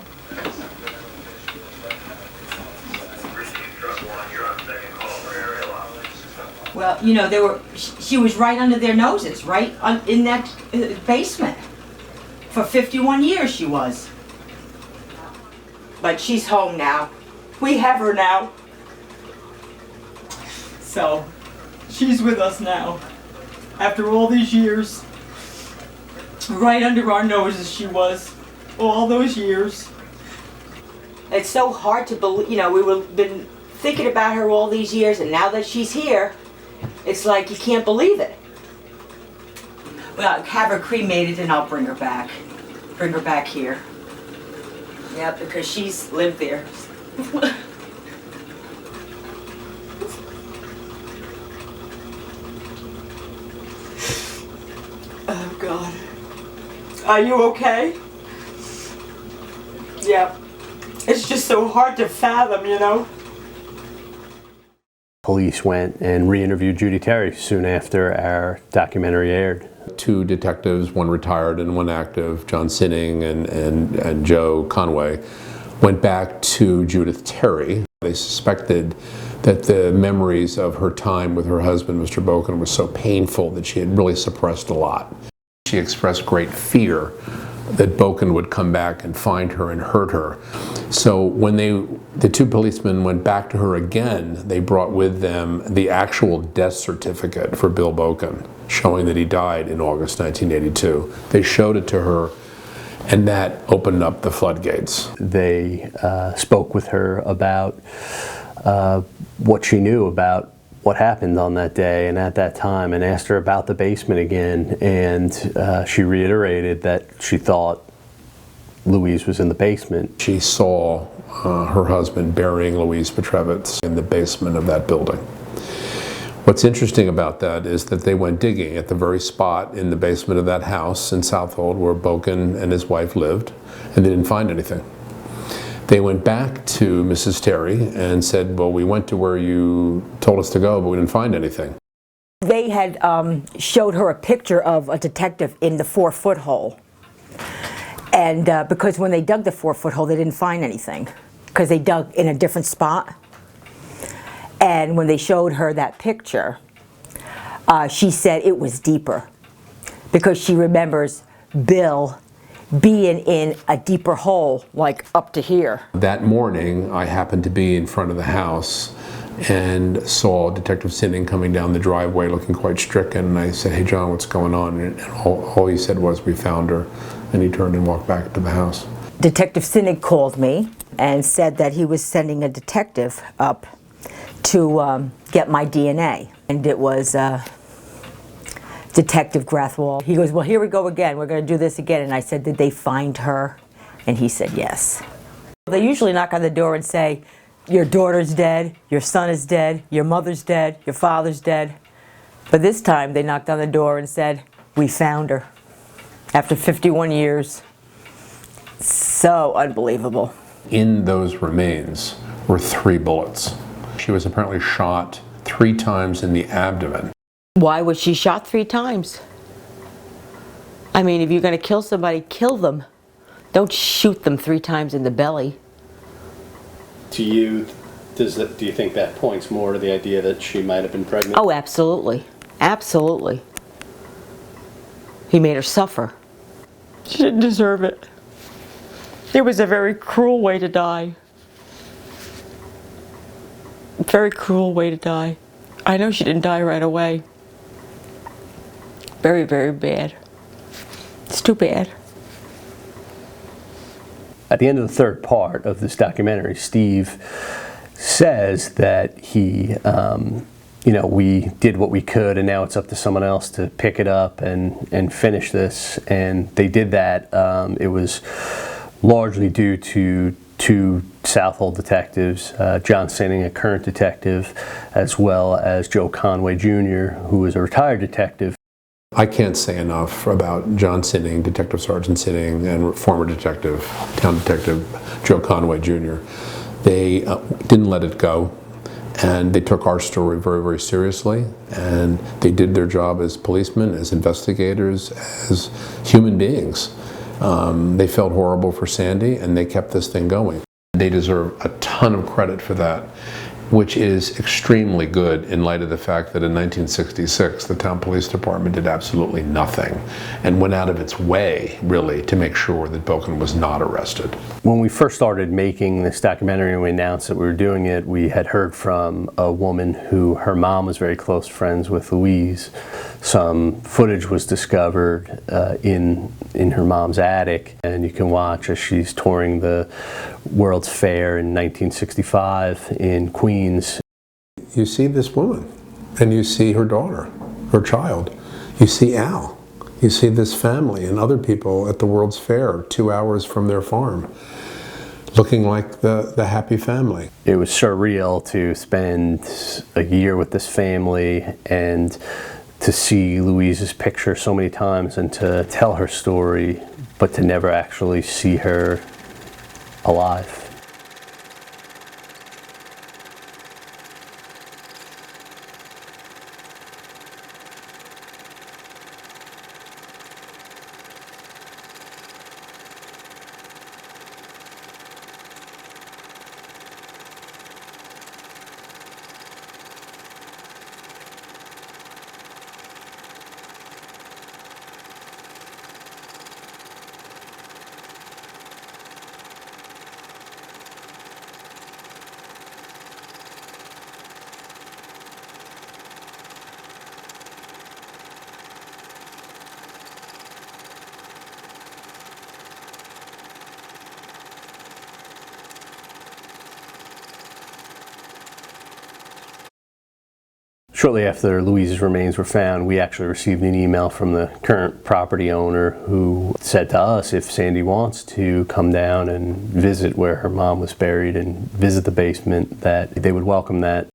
Well, you know, she was right under their noses, right in that basement. For 51 years she was. But she's home now. We have her now. So, she's with us now. After all these years. Right under our noses she was. All those years. It's so hard to believe, you know, we've been thinking about her all these years, and now that she's here, it's like you can't believe it. Well, have her cremated and I'll bring her back. Bring her back here. Yeah, because she's lived there. Oh, God. Are you okay? Yeah. It's just so hard to fathom, you know? Police went and re-interviewed Judy Terry soon after our documentary aired. 2 detectives, one retired and one active, John Sinning and Joe Conway, went back to Judith Terry. They suspected that the memories of her time with her husband, Mr. Boken, was so painful that she had really suppressed a lot. She expressed great fear that Boken would come back and find her and hurt her. So when the 2 policemen went back to her again, they brought with them the actual death certificate for Bill Boken, showing that he died in August 1982. They showed it to her, and that opened up the floodgates. They spoke with her about what she knew about what happened on that day and at that time, and asked her about the basement again, and she reiterated that she thought Louise was in the basement. She saw her husband burying Louise Pietrewicz in the basement of that building. What's interesting about that is that they went digging at the very spot in the basement of that house in Southold where Boken and his wife lived, and they didn't find anything. They went back to Mrs. Terry and said, well, we went to where you told us to go, but we didn't find anything. They had showed her a picture of a detective in the 4-foot hole. And because when they dug the 4-foot hole, they didn't find anything because they dug in a different spot. And when they showed her that picture, she said it was deeper because she remembers Bill being in a deeper hole, like up to here. That morning, I happened to be in front of the house and saw Detective Sinning coming down the driveway looking quite stricken, and I said, "Hey John, what's going on?" And all he said was, "We found her," and he turned and walked back to the house. Detective Sinning called me and said that he was sending a detective up to get my DNA, and it was Detective Grathwohl. He goes, "Well, here we go again, we're going to do this again," and I said, "Did they find her?" And he said, "Yes." They usually knock on the door and say, "Your daughter's dead, your son is dead, your mother's dead, your father's dead." But this time they knocked on the door and said, "We found her." After 51 years. So unbelievable. In those remains were 3 bullets. She was apparently shot 3 times in the abdomen. Why was she shot 3 times? I mean, if you're going to kill somebody, kill them. Don't shoot them 3 times in the belly. To you, do you think that points more to the idea that she might have been pregnant? Oh, absolutely. Absolutely. He made her suffer. She didn't deserve it. It was a very cruel way to die. Very cruel way to die. I know she didn't die right away. Very, very bad. It's too bad. At the end of the 3rd part of this documentary, Steve says that he, we did what we could, and now it's up to someone else to pick it up and finish this. And they did that. It was largely due to 2 Southold detectives, John Sinning, a current detective, as well as Joe Conway Jr., who was a retired detective. I can't say enough about John Sinning, Detective Sergeant Sinning, and former detective, town detective Joe Conway Jr. They didn't let it go, and they took our story very, very seriously, and they did their job as policemen, as investigators, as human beings. They felt horrible for Sandy, and they kept this thing going. They deserve a ton of credit for that, which is extremely good in light of the fact that in 1966 the town police department did absolutely nothing and went out of its way, really, to make sure that Boken was not arrested. When we first started making this documentary and we announced that we were doing it, we had heard from a woman who, her mom was very close friends with Louise. Some footage was discovered in her mom's attic, and you can watch as she's touring the World's Fair in 1965 in Queens. You see this woman, and you see her daughter, her child. You see Al. You see this family and other people at the World's Fair 2 hours from their farm, looking like the happy family. It was surreal to spend a year with this family and to see Louise's picture so many times and to tell her story, but to never actually see her alive. Shortly after Louise's remains were found, we actually received an email from the current property owner who said to us if Sandy wants to come down and visit where her mom was buried and visit the basement, that they would welcome that.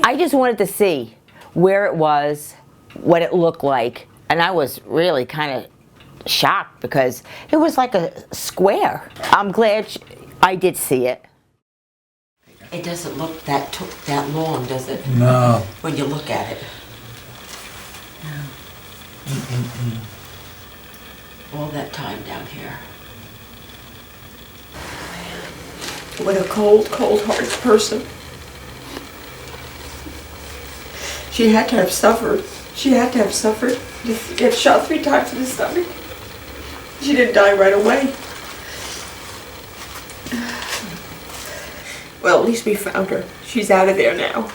I just wanted to see where it was, what it looked like, and I was really kind of shocked because it was like a square. I'm glad I did see it. It doesn't look that long, does it? No. When you look at it. No. All that time down here. What a cold, cold-hearted person. She had to have suffered. She had to have suffered. Get shot 3 times in the stomach. She didn't die right away. Well, at least we found her. She's out of there now.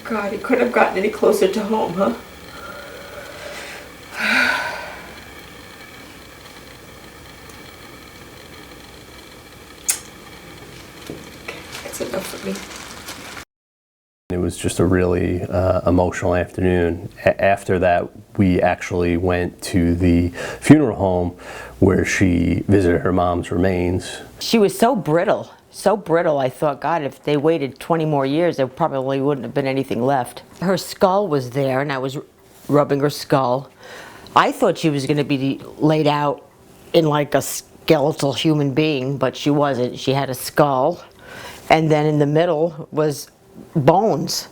God, it couldn't have gotten any closer to home, huh? That's enough for me. It was just a really emotional afternoon. After that, we actually went to the funeral home where she visited her mom's remains. She was so brittle, I thought, God, if they waited 20 more years, there probably wouldn't have been anything left. Her skull was there, and I was rubbing her skull. I thought she was going to be laid out in like a skeletal human being, but she wasn't. She had a skull, and then in the middle was bones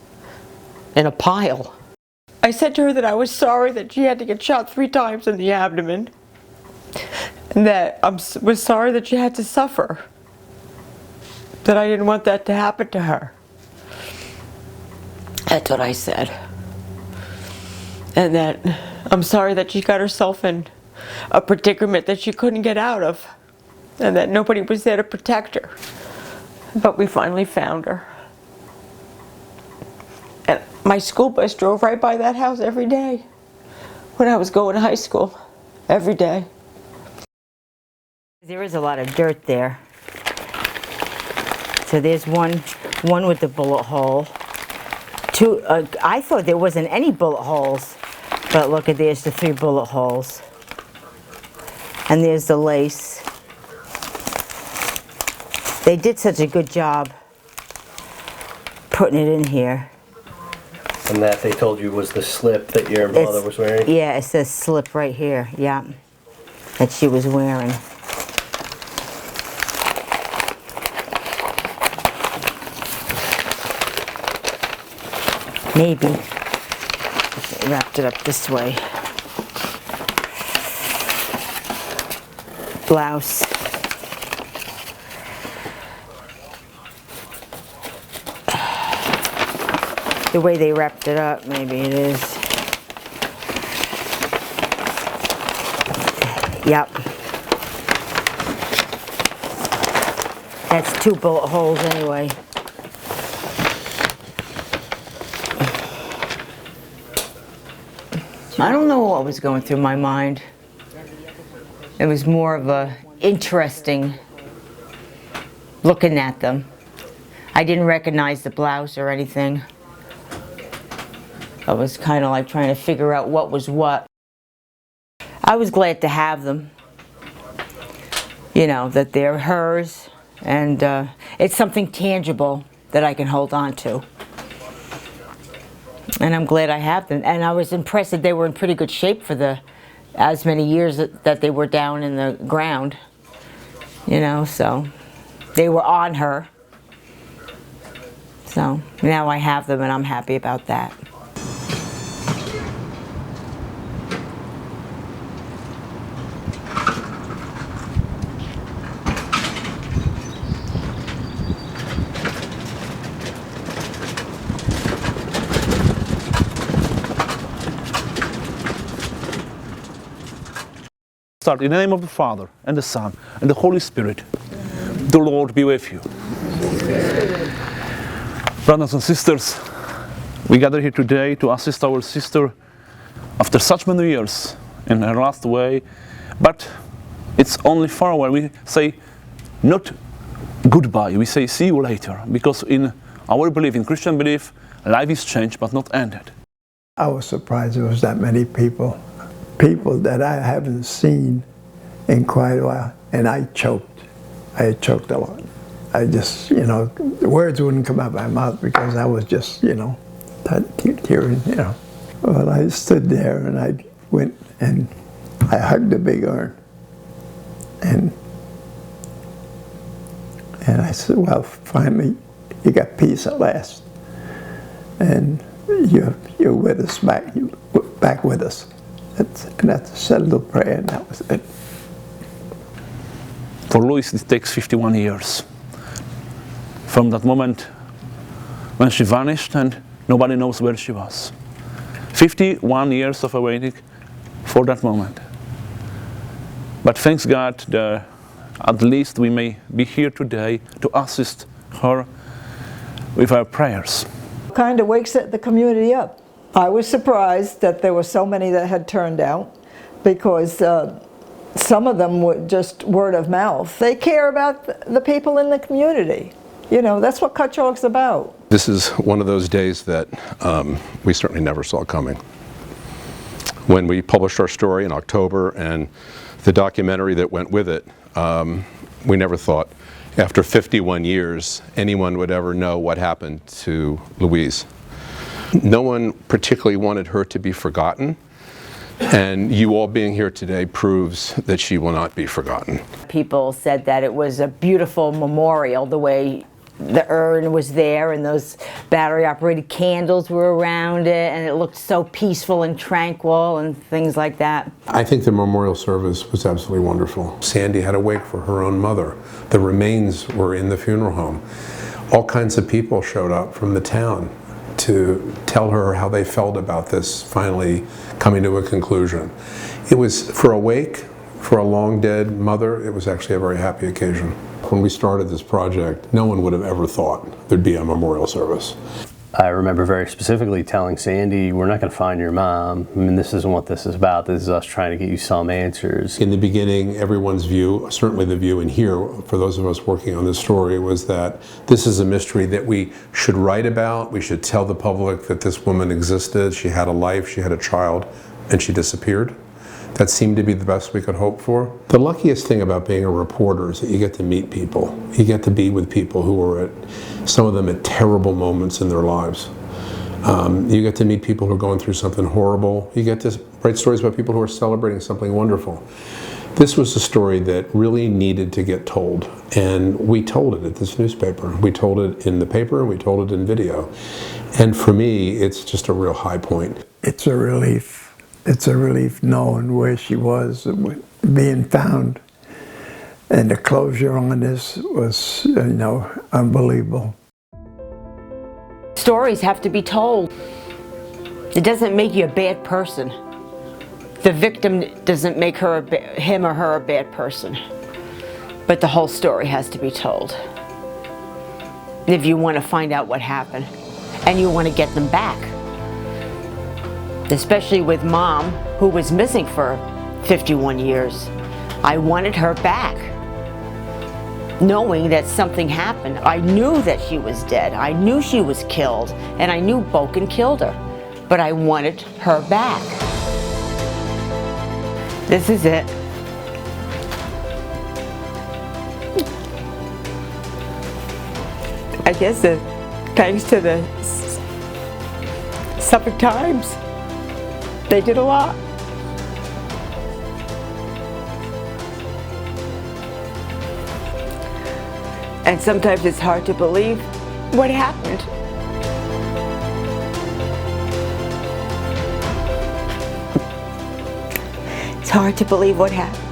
in a pile. I said to her that I was sorry that she had to get shot 3 times in the abdomen, and that I was sorry that she had to suffer, that I didn't want that to happen to her. That's what I said. And that I'm sorry that she got herself in a predicament that she couldn't get out of, and that nobody was there to protect her. But we finally found her. And my school bus drove right by that house every day when I was going to high school, every day. There is a lot of dirt there. So there's one with the bullet hole. 2, I thought there wasn't any bullet holes, but look, there's the 3 bullet holes. And there's the lace. They did such a good job putting it in here. And that they told you was the slip that your mother was wearing? Yeah, it says slip right here, yeah, that she was wearing. Maybe. They wrapped it up this way. Blouse. The way they wrapped it up, maybe it is. Yep. That's 2 bullet holes anyway. I don't know what was going through my mind. It was more of a interesting looking at them. I didn't recognize the blouse or anything. I was kind of like trying to figure out what was what. I was glad to have them. You know, that they're hers, and it's something tangible that I can hold on to. And I'm glad I have them. And I was impressed that they were in pretty good shape for as many years that they were down in the ground. You know, so they were on her. So now I have them, and I'm happy about that. Start in the name of the Father, and the Son, and the Holy Spirit. The Lord be with you. Brothers and sisters, we gather here today to assist our sister after such many years in her last way, but it's only farewell. We say not goodbye, we say see you later, because in our belief, in Christian belief, life is changed but not ended. I was surprised there was that many people that I haven't seen in quite a while, and I choked. I choked a lot. I just, you know, the words wouldn't come out of my mouth because I was just, you know, tearing, you know. Well, I stood there and I went and I hugged the big urn. And I said, well, finally, you got peace at last. And you're with us back with us. And that's a little prayer, and that was it. For Louise, it takes 51 years. From that moment when she vanished and nobody knows where she was. 51 years of waiting for that moment. But thanks God, at least we may be here today to assist her with our prayers. Kind of wakes the community up. I was surprised that there were so many that had turned out, because some of them were just word of mouth. They care about the people in the community. You know, that's what Cutchogue's about. This is one of those days that we certainly never saw coming. When we published our story in October and the documentary that went with it, we never thought after 51 years anyone would ever know what happened to Louise. No one particularly wanted her to be forgotten, and you all being here today proves that she will not be forgotten. People said that it was a beautiful memorial, the way the urn was there and those battery-operated candles were around it, and it looked so peaceful and tranquil and things like that. I think the memorial service was absolutely wonderful. Sandy had a wake for her own mother. The remains were in the funeral home. All kinds of people showed up from the town to tell her how they felt about this finally coming to a conclusion. It was, for a wake, for a long dead mother, it was actually a very happy occasion. When we started this project, no one would have ever thought there'd be a memorial service. I remember very specifically telling Sandy, we're not going to find your mom. I mean, this isn't what this is about. This is us trying to get you some answers. In the beginning, everyone's view, certainly the view in here, for those of us working on this story, was that this is a mystery that we should write about. We should tell the public that this woman existed. She had a life, she had a child, and she disappeared. That seemed to be the best we could hope for. The luckiest thing about being a reporter is that you get to meet people. You get to be with people who are at, some of them at terrible moments in their lives. You get to meet people who are going through something horrible. You get to write stories about people who are celebrating something wonderful. This was a story that really needed to get told, and we told it at this newspaper. We told it in the paper, and we told it in video. And for me, it's just a real high point. It's a relief. It's a relief knowing where she was, being found. And the closure on this was, you know, unbelievable. Stories have to be told. It doesn't make you a bad person. The victim doesn't make him or her a bad person. But the whole story has to be told. If you want to find out what happened, and you want to get them back. Especially with Mom, who was missing for 51 years. I wanted her back. Knowing that something happened. I knew that she was dead. I knew she was killed. And I knew Boken killed her. But I wanted her back. This is it. I guess thanks to the Suffolk Times. They did a lot. And sometimes it's hard to believe what happened. It's hard to believe what happened.